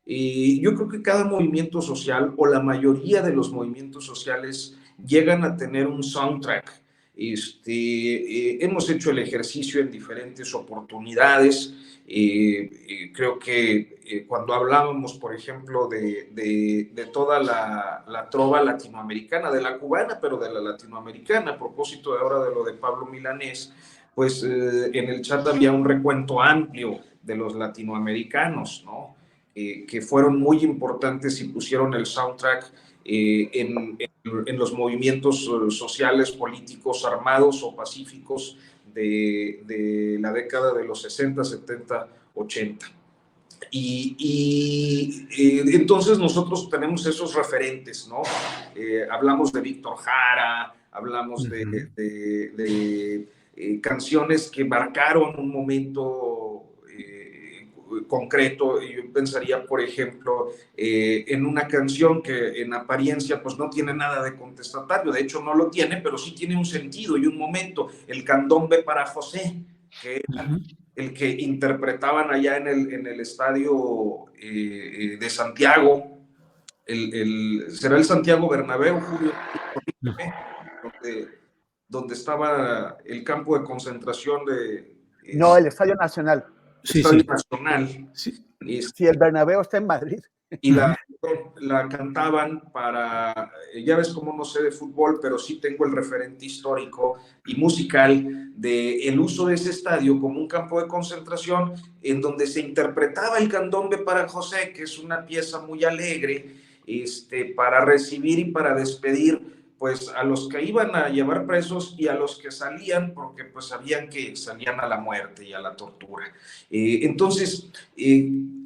yo creo que cada movimiento social o la mayoría de los movimientos sociales llegan a tener un soundtrack. Hemos hecho el ejercicio en diferentes oportunidades. Creo que cuando hablábamos, por ejemplo, de toda la trova latinoamericana, de la cubana, pero de la latinoamericana, a propósito de ahora de lo de Pablo Milanés, pues en el chat había un recuento amplio de los latinoamericanos, ¿no? Que fueron muy importantes y pusieron el soundtrack en los movimientos sociales, políticos, armados o pacíficos de la década de los 60, 70, 80. Entonces nosotros tenemos esos referentes, ¿no? Hablamos de Víctor Jara, hablamos de canciones que marcaron un momento concreto. Yo pensaría, por ejemplo, en una canción que en apariencia pues no tiene nada de contestatario, de hecho no lo tiene, pero sí tiene un sentido y un momento, el Candombe para José, que era el que interpretaban allá en el estadio de Santiago, será el Santiago Bernabéu, Julio, donde estaba el campo de concentración No, el Estadio Nacional. Estadio Nacional. Sí. Sí, el Bernabéu está en Madrid. y la cantaban para, ya ves cómo no sé de fútbol, pero sí tengo el referente histórico y musical de el uso de ese estadio como un campo de concentración en donde se interpretaba el candombe para José, que es una pieza muy alegre, para recibir y para despedir pues a los que iban a llevar presos y a los que salían, porque pues sabían que salían a la muerte y a la tortura. Entonces,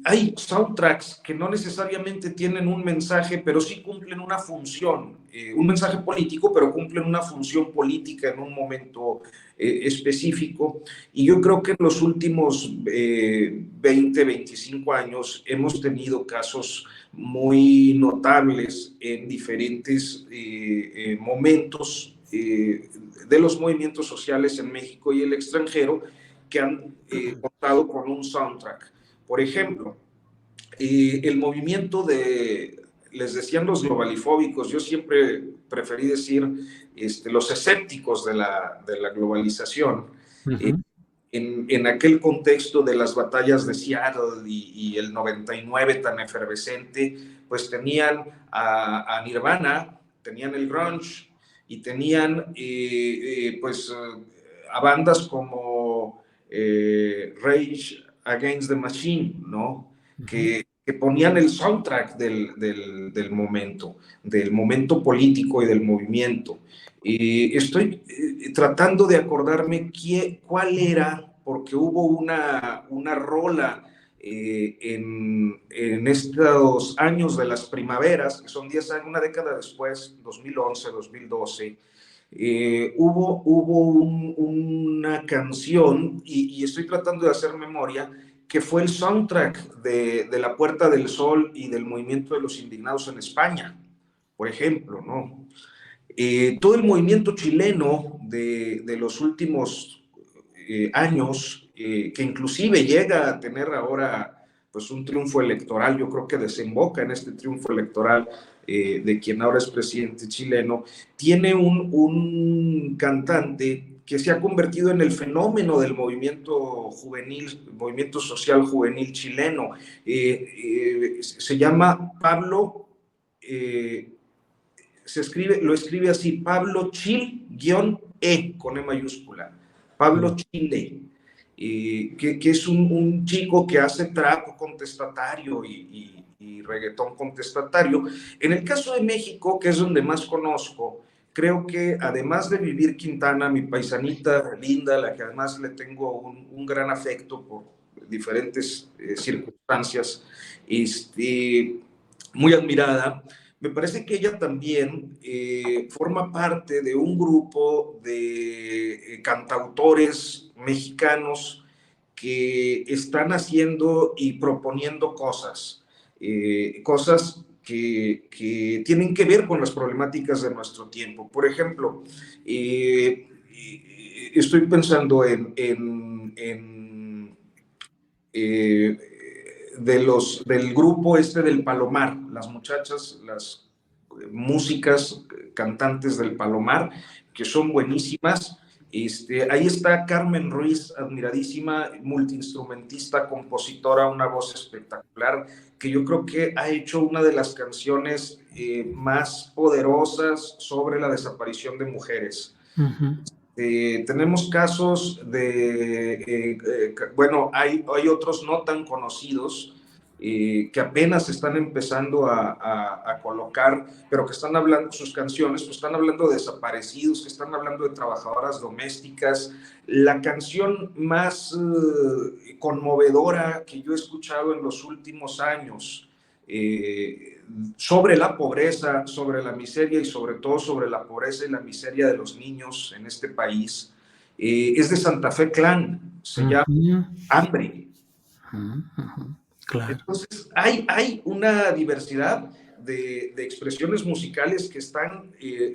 hay soundtracks que no necesariamente tienen un mensaje, pero sí cumplen una función, un mensaje político, pero cumplen una función política en un momento específico. Y yo creo que en los últimos 20, 25 años hemos tenido casos muy notables en diferentes momentos de los movimientos sociales en México y el extranjero que han contado con un soundtrack. Por ejemplo, el movimiento les decían los globalifóbicos, yo siempre preferí decir los escépticos de la globalización. Uh-huh. En aquel contexto de las batallas de Seattle y el 99 tan efervescente, pues tenían a Nirvana, tenían el grunge y tenían a bandas como Rage Against the Machine, ¿no? Uh-huh. que ponían el soundtrack del momento político y del movimiento. Estoy tratando de acordarme cuál era, porque hubo una rola en estos años de las primaveras, que son 10 años, una década después, 2011, 2012, hubo una canción, y estoy tratando de hacer memoria, que fue el soundtrack de La Puerta del Sol y del movimiento de los indignados en España, por ejemplo, ¿no? Todo el movimiento chileno de los últimos años, que inclusive llega a tener ahora pues un triunfo electoral, yo creo que desemboca en este triunfo electoral de quien ahora es presidente chileno, tiene un cantante que se ha convertido en el fenómeno del movimiento juvenil, movimiento social juvenil chileno. Se llama Pablo, lo escribe así, Pablo Chil-E, con E mayúscula, Pablo Chile, que es un chico que hace trap contestatario y reggaetón contestatario. En el caso de México, que es donde más conozco, creo que además de Vivir Quintana, mi paisanita linda, a la que además le tengo un gran afecto por diferentes circunstancias, muy admirada, me parece que ella también forma parte de un grupo de cantautores mexicanos que están haciendo y proponiendo cosas que tienen que ver con las problemáticas de nuestro tiempo. Por ejemplo, estoy pensando del grupo del Palomar, las muchachas, las músicas, cantantes del Palomar, que son buenísimas. Ahí está Carmen Ruiz, admiradísima, multiinstrumentista, compositora, una voz espectacular, que yo creo que ha hecho una de las canciones más poderosas sobre la desaparición de mujeres. Uh-huh. Tenemos casos bueno, hay otros no tan conocidos que apenas están empezando a colocar, pero que están hablando, sus canciones, pues están hablando de desaparecidos, que están hablando de trabajadoras domésticas. La canción más conmovedora que yo he escuchado en los últimos años sobre la pobreza, sobre la miseria y sobre todo sobre la pobreza y la miseria de los niños en este país, es de Santa Fe Clan, se llama Hambre. Claro. Entonces, hay una diversidad de expresiones musicales que están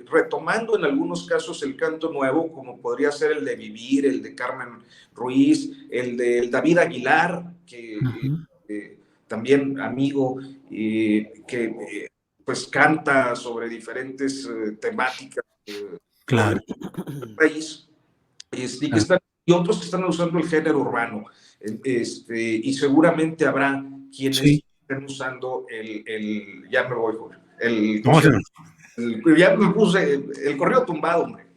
retomando en algunos casos el canto nuevo, como podría ser el de Vivir, el de Carmen Ruiz, el de David Aguilar, que también amigo, que pues canta sobre diferentes temáticas claro. del país, y otros que están usando el género urbano, y seguramente habrá quienes estén usando ya me voy, Julio, el No, no. ya me puse el correo tumbado, hombre.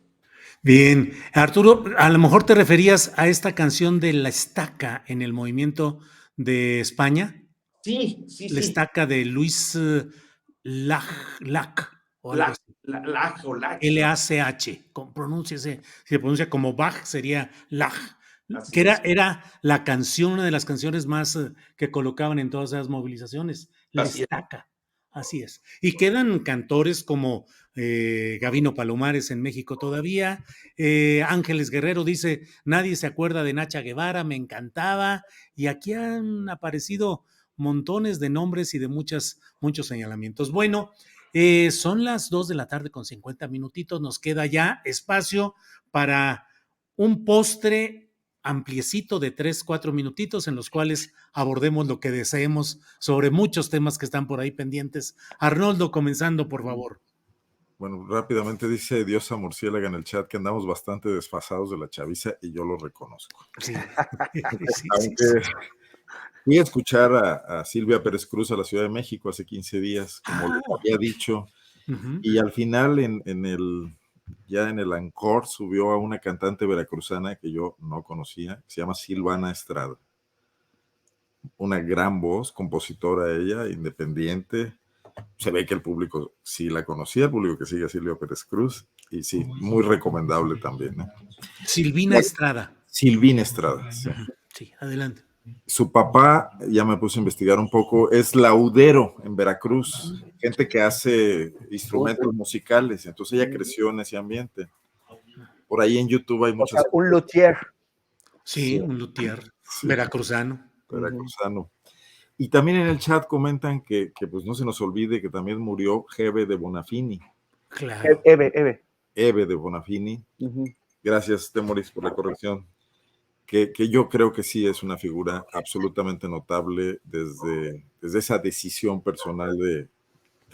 Bien, Arturo, a lo mejor te referías a esta canción de La Estaca en el movimiento de España, Sí, sí, La sí. Estaca de Luis Lach o algo Lach así. o Lach, ¿no? Lach, pronúnciese, si se pronuncia como Bach sería Lach, Así que es. era la canción, una de las canciones más que colocaban en todas esas movilizaciones, La Así es. Estaca, así es. Y quedan cantores como Gavino Palomares en México todavía, Ángeles Guerrero dice, nadie se acuerda de Nacha Guevara, me encantaba, y aquí han aparecido montones de nombres y de muchos señalamientos. Bueno, son las 2 de la tarde con 50 minutitos, nos queda ya espacio para un postre ampliecito de 3, 4 minutitos en los cuales abordemos lo que deseemos sobre muchos temas que están por ahí pendientes. Arnoldo, comenzando, por favor. Bueno, rápidamente dice Diosa Murciélaga en el chat que andamos bastante desfasados de la chaviza y yo lo reconozco. Sí, Aunque fui a escuchar a Silvia Pérez Cruz a la Ciudad de México hace 15 días, como les había dicho, y al final ya en el encore subió a una cantante veracruzana que yo no conocía, que se llama Silvana Estrada. Una gran voz, compositora ella, independiente. Se ve que el público sí la conocía, el público que sigue a Silvia Pérez Cruz, y sí, muy recomendable también. Silvina Estrada. Silvina Estrada, sí. Sí, adelante. Su papá, ya me puse a investigar un poco, es laudero en Veracruz, gente que hace instrumentos musicales, entonces ella creció en ese ambiente. Por ahí en YouTube hay muchas... O sea, un luthier. Sí, un luthier sí, veracruzano. Veracruzano. Y también en el chat comentan que pues no se nos olvide que también murió Hebe de Bonafini. Claro. Hebe de Bonafini. Gracias, Temoris, por la corrección. Que yo creo que sí es una figura absolutamente notable desde esa decisión personal de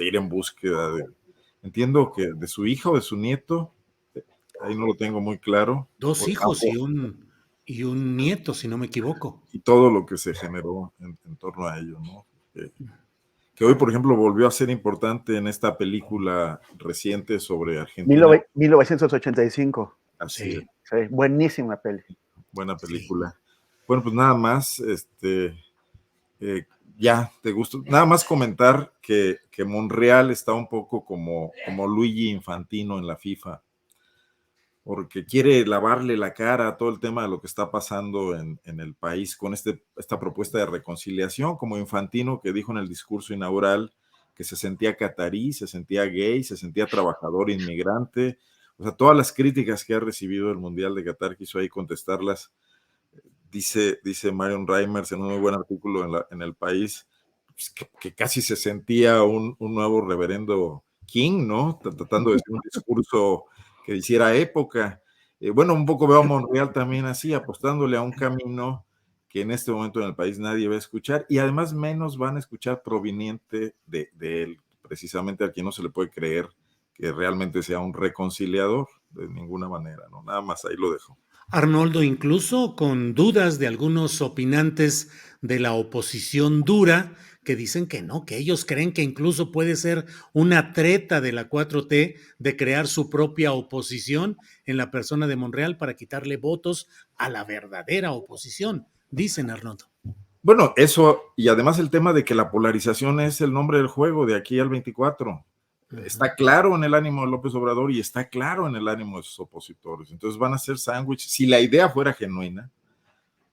ir en búsqueda entiendo que de su hija o de su nieto, ahí no lo tengo muy claro. 2 hijos y un nieto, si no me equivoco. Y todo lo que se generó en torno a ello, ¿no? Que hoy, por ejemplo, volvió a ser importante en esta película reciente sobre Argentina. 1985. Así es. Sí, buenísima peli. Buena película. Sí. Bueno, pues nada más, ya, te gustó. Nada más comentar que Monreal está un poco como Luigi Infantino en la FIFA, porque quiere lavarle la cara a todo el tema de lo que está pasando en el país con esta propuesta de reconciliación, como Infantino que dijo en el discurso inaugural que se sentía catarí, se sentía gay, se sentía trabajador inmigrante. O sea, todas las críticas que ha recibido el Mundial de Qatar quiso ahí contestarlas. Dice Marion Reimers en un muy buen artículo en El País, pues, que casi se sentía un nuevo reverendo King, ¿no? Tratando de hacer un discurso que hiciera época. Bueno, un poco veo a Monreal también así, apostándole a un camino que en este momento en el país nadie va a escuchar, y además menos van a escuchar proveniente de él, precisamente a quien no se le puede creer que realmente sea un reconciliador, de ninguna manera, ¿no? Nada más, ahí lo dejo. Arnoldo, incluso con dudas de algunos opinantes de la oposición dura que dicen que no, que ellos creen que incluso puede ser una treta de la 4T de crear su propia oposición en la persona de Monreal para quitarle votos a la verdadera oposición, dicen Arnoldo. Bueno, eso, y además el tema de que la polarización es el nombre del juego de aquí al 24. Está claro en el ánimo de López Obrador y está claro en el ánimo de sus opositores. Entonces van a ser sándwiches. Si la idea fuera genuina,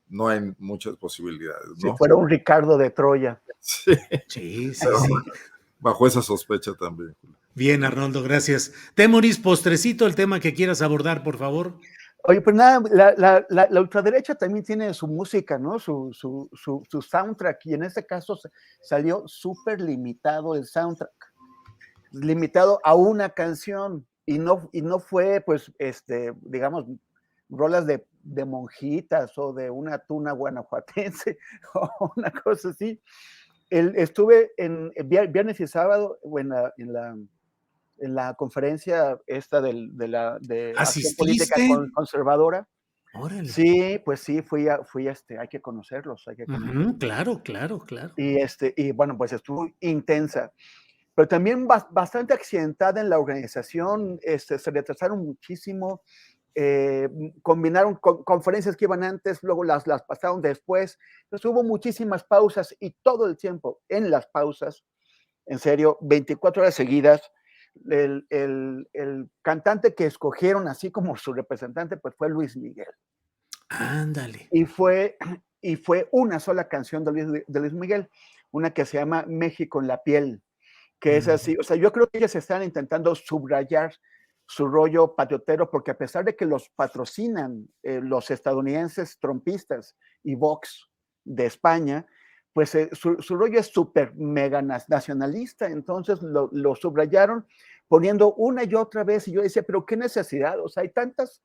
no hay muchas posibilidades, ¿no? Si fuera un Ricardo de Troya. Sí. Bajo esa sospecha también. Bien, Arnoldo, gracias. Temoris, postrecito, el tema que quieras abordar, por favor. Oye, pues nada, la ultraderecha también tiene su música, ¿no? Su soundtrack, y en este caso salió súper limitado el soundtrack, limitado a una canción, y no fue, pues, digamos, rolas de monjitas o de una tuna guanajuatense o una cosa así. Estuve en viernes y sábado en la conferencia esta de Acción Política Conservadora. Órale. Sí, pues sí, hay que conocerlos, hay que conocerlos. Ujú, claro, claro, claro. Y bueno, pues estuvo intensa, pero también bastante accidentada en la organización, se retrasaron muchísimo, combinaron conferencias que iban antes, luego las pasaron después, entonces hubo muchísimas pausas y todo el tiempo en las pausas, en serio, 24 horas seguidas, el cantante que escogieron así como su representante, pues fue Luis Miguel. Ándale. Y fue, y fue una sola canción de Luis Miguel, una que se llama México en la piel, que es Ujú. así, o sea, yo creo que ellos están intentando subrayar su rollo patriotero, porque a pesar de que los patrocinan los estadounidenses trompistas y Vox de España, pues su rollo es súper mega nacionalista, entonces lo subrayaron poniendo una y otra vez, y yo decía, pero qué necesidad, o sea, hay tantas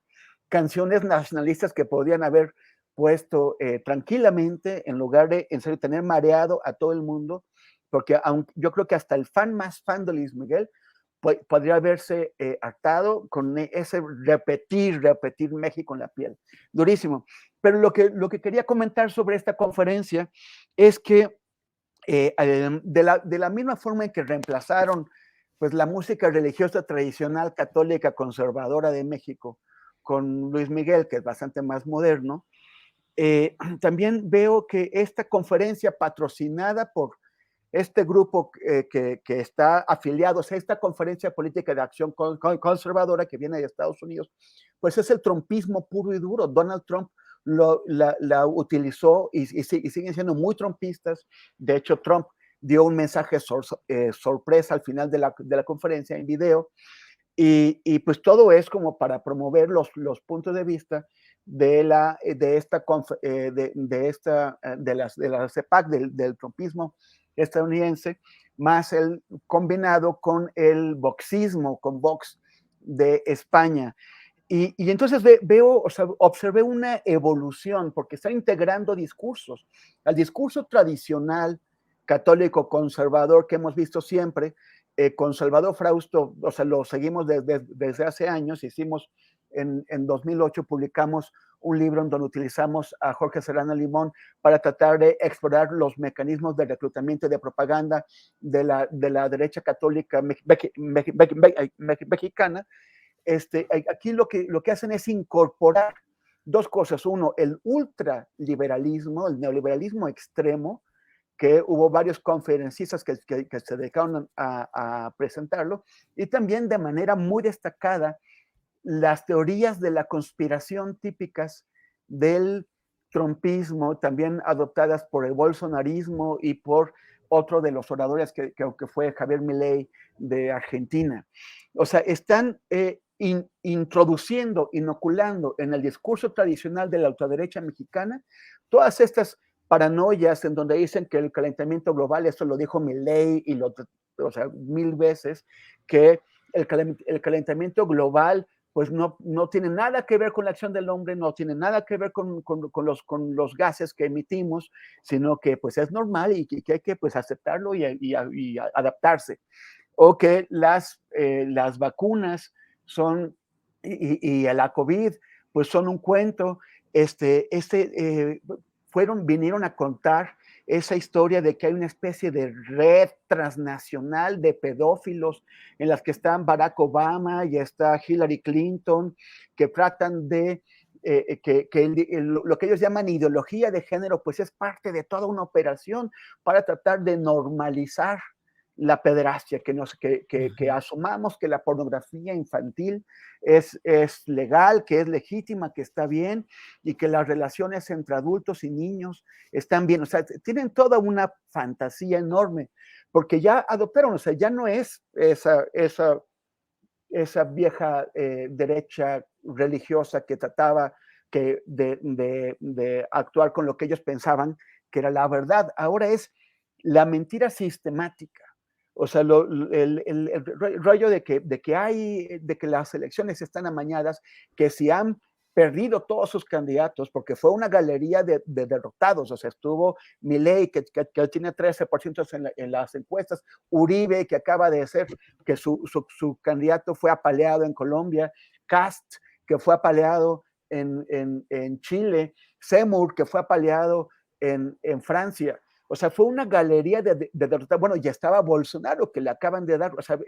canciones nacionalistas que podían haber puesto tranquilamente en lugar de, en serio, tener mareado a todo el mundo, porque yo creo que hasta el fan más fan de Luis Miguel podría haberse hartado con ese repetir México en la piel. Durísimo. Pero lo que quería comentar sobre esta conferencia es que de la misma forma en que reemplazaron pues, la música religiosa tradicional católica conservadora de México con Luis Miguel, que es bastante más moderno, también veo que esta conferencia patrocinada por este grupo que está afiliado a esta conferencia política de acción conservadora que viene de Estados Unidos, pues es el trumpismo puro y duro. Donald Trump la utilizó y siguen siendo muy trumpistas. De hecho, Trump dio un mensaje sorpresa al final de la conferencia en video, y pues todo es como para promover los puntos de vista de la CEPAC, del trumpismo estadounidense, más el combinado con el voxismo, con Vox de España. Y entonces o sea, observé una evolución, porque está integrando discursos. Al discurso tradicional católico conservador que hemos visto siempre, con Salvador Frausto, o sea, lo seguimos desde hace años. Hicimos en 2008, publicamos un libro en donde utilizamos a Jorge Serrano Limón para tratar de explorar los mecanismos de reclutamiento y de propaganda de la derecha católica mexicana. Aquí lo que hacen es incorporar dos cosas. Uno, el ultraliberalismo, el neoliberalismo extremo, que hubo varios conferencistas que se dedicaron a presentarlo, y también de manera muy destacada las teorías de la conspiración típicas del trumpismo, también adoptadas por el bolsonarismo y por otro de los oradores que fue Javier Milei de Argentina. O sea, están introduciendo, inoculando en el discurso tradicional de la ultraderecha mexicana todas estas paranoias en donde dicen que el calentamiento global, esto lo dijo Milei o sea, 1000 veces, que el calentamiento global pues no tiene nada que ver con la acción del hombre, no tiene nada que ver con los gases que emitimos, sino que pues es normal y que hay que pues aceptarlo y adaptarse. O que las vacunas son, y la COVID, pues son un cuento. Vinieron a contar esa historia de que hay una especie de red transnacional de pedófilos en las que están Barack Obama y está Hillary Clinton, que tratan de lo que ellos llaman ideología de género, pues es parte de toda una operación para tratar de normalizar la pederastia, que asumamos que la pornografía infantil es legal, que es legítima, que está bien, y que las relaciones entre adultos y niños están bien. O sea, tienen toda una fantasía enorme, porque ya adoptaron, o sea, ya no es esa vieja derecha religiosa que trataba de actuar con lo que ellos pensaban que era la verdad. Ahora es la mentira sistemática. O sea, el rollo de que las elecciones están amañadas, que si han perdido todos sus candidatos, porque fue una galería de derrotados. O sea, estuvo Milei, que tiene 13% en las encuestas, Uribe, que acaba de ser, que su candidato fue apaleado en Colombia, Cast, que fue apaleado en Chile, Zemmour, que fue apaleado en Francia. O sea, fue una galería de derrotas. Bueno, ya estaba Bolsonaro, que le acaban de dar, o sea,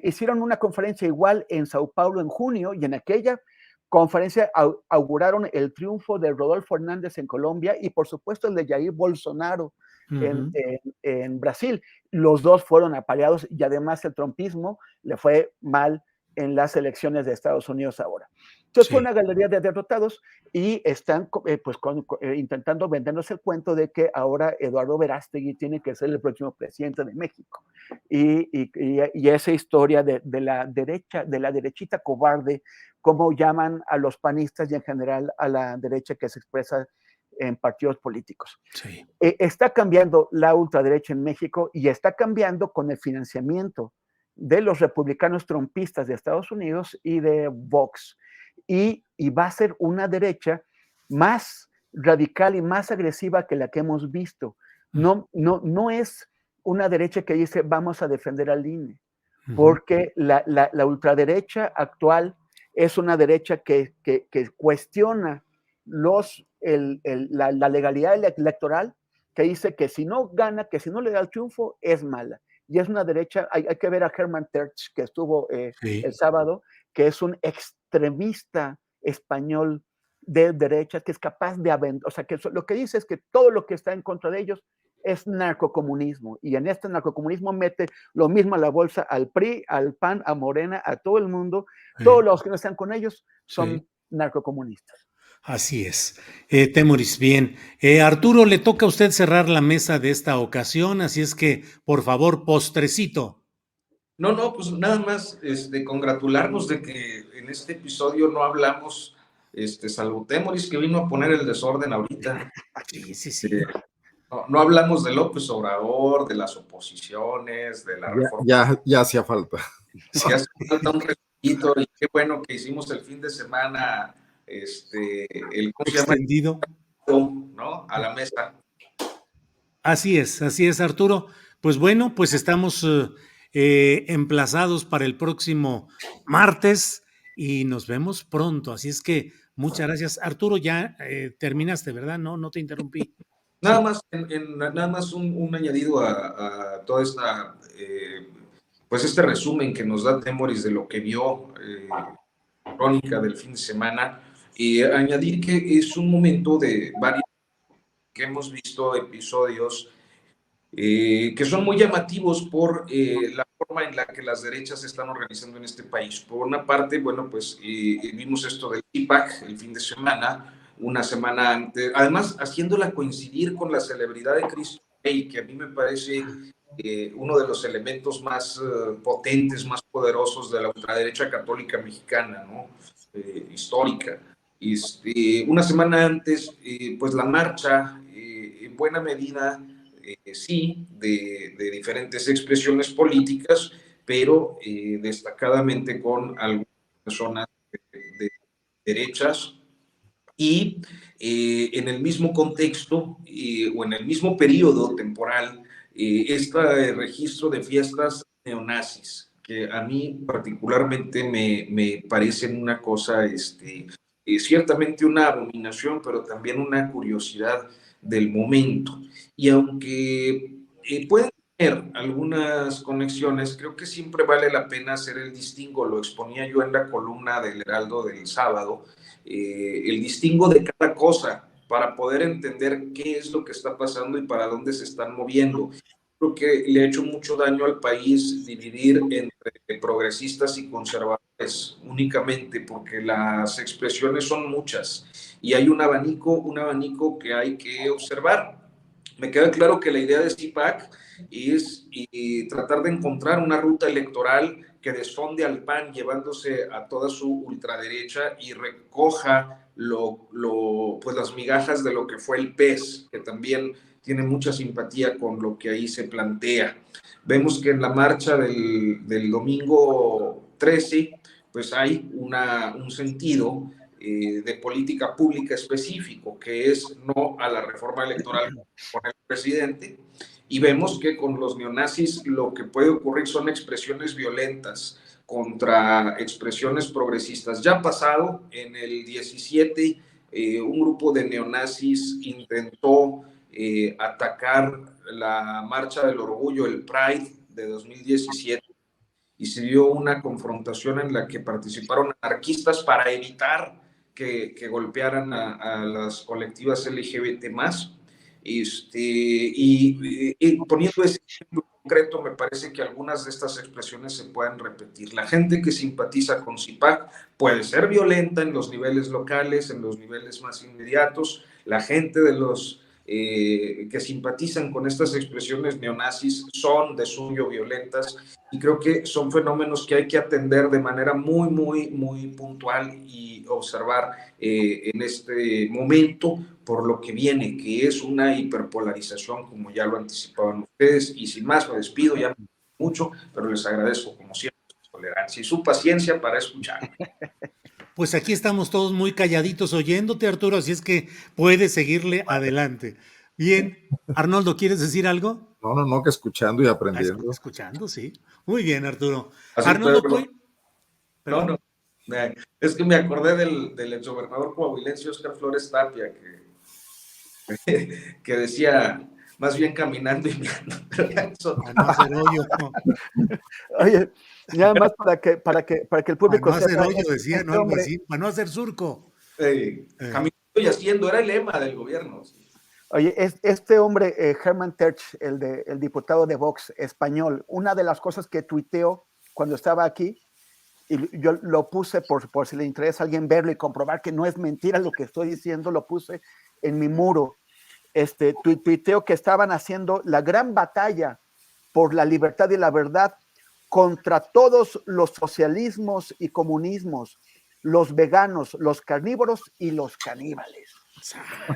hicieron una conferencia igual en Sao Paulo en junio, y en aquella conferencia auguraron el triunfo de Rodolfo Hernández en Colombia y por supuesto el de Jair Bolsonaro en Brasil. Los dos fueron apaleados y además el trumpismo le fue mal en las elecciones de Estados Unidos ahora. Entonces fue una galería de derrotados y están intentando vendernos el cuento de que ahora Eduardo Verástegui tiene que ser el próximo presidente de México. Y esa historia de la derecha, de la derechita cobarde, como llaman a los panistas y en general a la derecha que se expresa en partidos políticos. Sí. Está cambiando la ultraderecha en México y está cambiando con el financiamiento de los republicanos trumpistas de Estados Unidos y de Vox. Y va a ser una derecha más radical y más agresiva que la que hemos visto. No es una derecha que dice vamos a defender al INE, porque la ultraderecha actual es una derecha que cuestiona la legalidad electoral, que dice que si no gana, que si no le da el triunfo, es mala. Y es una derecha, hay que ver a Hermann Tertsch, que estuvo el sábado, que es un extremista español de derecha, que es capaz de aventar, o sea, que lo que dice es que todo lo que está en contra de ellos es narcocomunismo, y en este narcocomunismo mete lo mismo a la bolsa al PRI, al PAN, a Morena, a todo el mundo. Todos los que no están con ellos son narcocomunistas. Así es. Temoris, bien. Arturo, le toca a usted cerrar la mesa de esta ocasión, así es que, por favor, postrecito. No, pues nada más congratularnos de que en este episodio no hablamos, salvo Temoris, que vino a poner el desorden ahorita. Sí. No hablamos de López Obrador, de las oposiciones, de la reforma. Ya hacía falta. Ya hace falta un respiro, y qué bueno que hicimos el fin de semana el extendido, ¿no? A la mesa. Así es, Arturo. Pues bueno, pues estamos emplazados para el próximo martes y nos vemos pronto. Así es que muchas gracias. Arturo, ya terminaste, ¿verdad? No te interrumpí. Nada más, nada más un añadido a toda esta, pues este resumen que nos da Temoris de lo que vio, crónica del fin de semana, y añadir que es un momento de varios que hemos visto episodios que son muy llamativos por la forma en la que las derechas se están organizando en este país. Por una parte, bueno, pues vimos esto del CIPAC el fin de semana, una semana antes, además haciéndola coincidir con la celebridad de Cristo Rey, que a mí me parece uno de los elementos más potentes, más poderosos de la ultraderecha católica mexicana, ¿no? Histórica. Una semana antes, pues la marcha, en buena medida, sí, de diferentes expresiones políticas, pero destacadamente con algunas personas de derechas, y en el mismo contexto o en el mismo periodo temporal, este registro de fiestas neonazis, que a mí particularmente me parecen una cosa, ciertamente una abominación, pero también una curiosidad del momento. Y aunque pueden tener algunas conexiones, creo que siempre vale la pena hacer el distingo. Lo exponía yo en la columna del Heraldo del sábado, el distingo de cada cosa para poder entender qué es lo que está pasando y para dónde se están moviendo. Creo que le ha hecho mucho daño al país dividir entre progresistas y conservadores únicamente, porque las expresiones son muchas y hay un abanico que hay que observar. Me queda claro que la idea de CIPAC es tratar de encontrar una ruta electoral que desfonde al PAN llevándose a toda su ultraderecha y recoja pues las migajas de lo que fue el PES, que también tiene mucha simpatía con lo que ahí se plantea. Vemos que en la marcha del domingo 13, pues hay un sentido de política pública específico, que es no a la reforma electoral con el presidente, y vemos que con los neonazis lo que puede ocurrir son expresiones violentas contra expresiones progresistas. Ya pasado, en el 17, un grupo de neonazis intentó atacar la Marcha del Orgullo, el Pride de 2017, y se dio una confrontación en la que participaron anarquistas para evitar que golpearan a las colectivas LGBT+. Y poniendo ese ejemplo concreto, me parece que algunas de estas expresiones se pueden repetir. La gente que simpatiza con CIPAC puede ser violenta en los niveles locales, en los niveles más inmediatos. La gente de los que simpatizan con estas expresiones neonazis son de suyo violentas, y creo que son fenómenos que hay que atender de manera muy, muy, muy puntual y observar en este momento por lo que viene, que es una hiperpolarización, como ya lo anticipaban ustedes. Y sin más, me despido, ya mucho, pero les agradezco como siempre su tolerancia y su paciencia para escuchar. Pues aquí estamos todos muy calladitos oyéndote, Arturo, así es que puedes seguirle adelante. Bien, Arnoldo, ¿quieres decir algo? No, que escuchando y aprendiendo. Escuchando, sí. Muy bien, Arturo. Así, Arnoldo, no, es que me acordé del exgobernador coahuilense Óscar Flores Tapia, que decía, más bien caminando y mirando. No hacer hoyo. Oye, nada más para que el público para no hacer sepa, hoyo, decía, no algo así, para no hacer surco. Caminando y haciendo, era el lema del gobierno. Oye, este hombre, Hermann Terch, el diputado de Vox español, una de las cosas que tuiteó cuando estaba aquí, y yo lo puse por si le interesa a alguien verlo y comprobar que no es mentira lo que estoy diciendo, lo puse en mi muro. Tuiteo que estaban haciendo la gran batalla por la libertad y la verdad contra todos los socialismos y comunismos, los veganos, los carnívoros y los caníbales.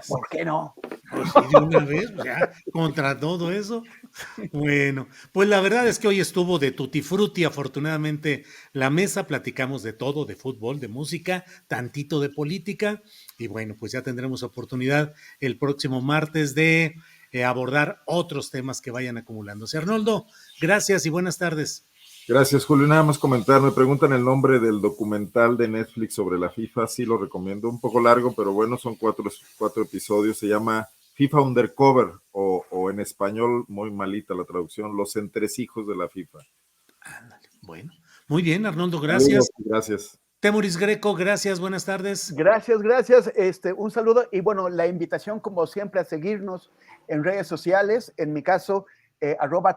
¿Por qué no? Pues sí, de una vez, ya, contra todo eso. Bueno, pues la verdad es que hoy estuvo de tutti frutti, afortunadamente, la mesa, platicamos de todo, de fútbol, de música, tantito de política, y bueno, pues ya tendremos oportunidad el próximo martes de abordar otros temas que vayan acumulándose. Arnoldo, gracias y buenas tardes. Gracias, Julio. Nada más comentar, me preguntan el nombre del documental de Netflix sobre la FIFA, sí lo recomiendo, un poco largo, pero bueno, son cuatro episodios, se llama FIFA Undercover, o en español, muy malita la traducción, Los entresijos de la FIFA. Ándale, bueno, muy bien, Arnoldo, gracias. Gracias. Temuris Greco, gracias, buenas tardes. Gracias. Un saludo y bueno, la invitación como siempre a seguirnos en redes sociales, en mi caso,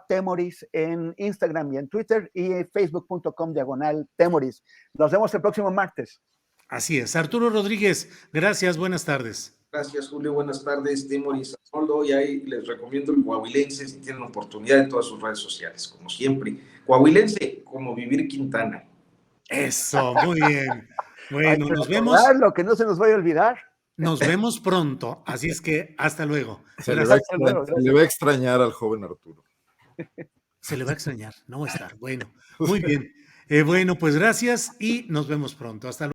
@Temoris en Instagram y en Twitter y facebook.com/Temoris. Nos vemos el próximo martes. Así es. Arturo Rodríguez, gracias, buenas tardes. Gracias, Julio, buenas tardes. Temoris, Arnoldo, y ahí les recomiendo el Coahuilense si tienen oportunidad en todas sus redes sociales, como siempre. Coahuilense, como vivir Quintana. Eso, muy bien. Bueno, nos vemos. Lo que no se nos vaya a olvidar. Nos vemos pronto, así es que hasta luego. Se le va a extrañar al joven Arturo. Se le va a extrañar, no va a estar. Bueno, muy bien. Bueno, pues gracias y nos vemos pronto. Hasta luego.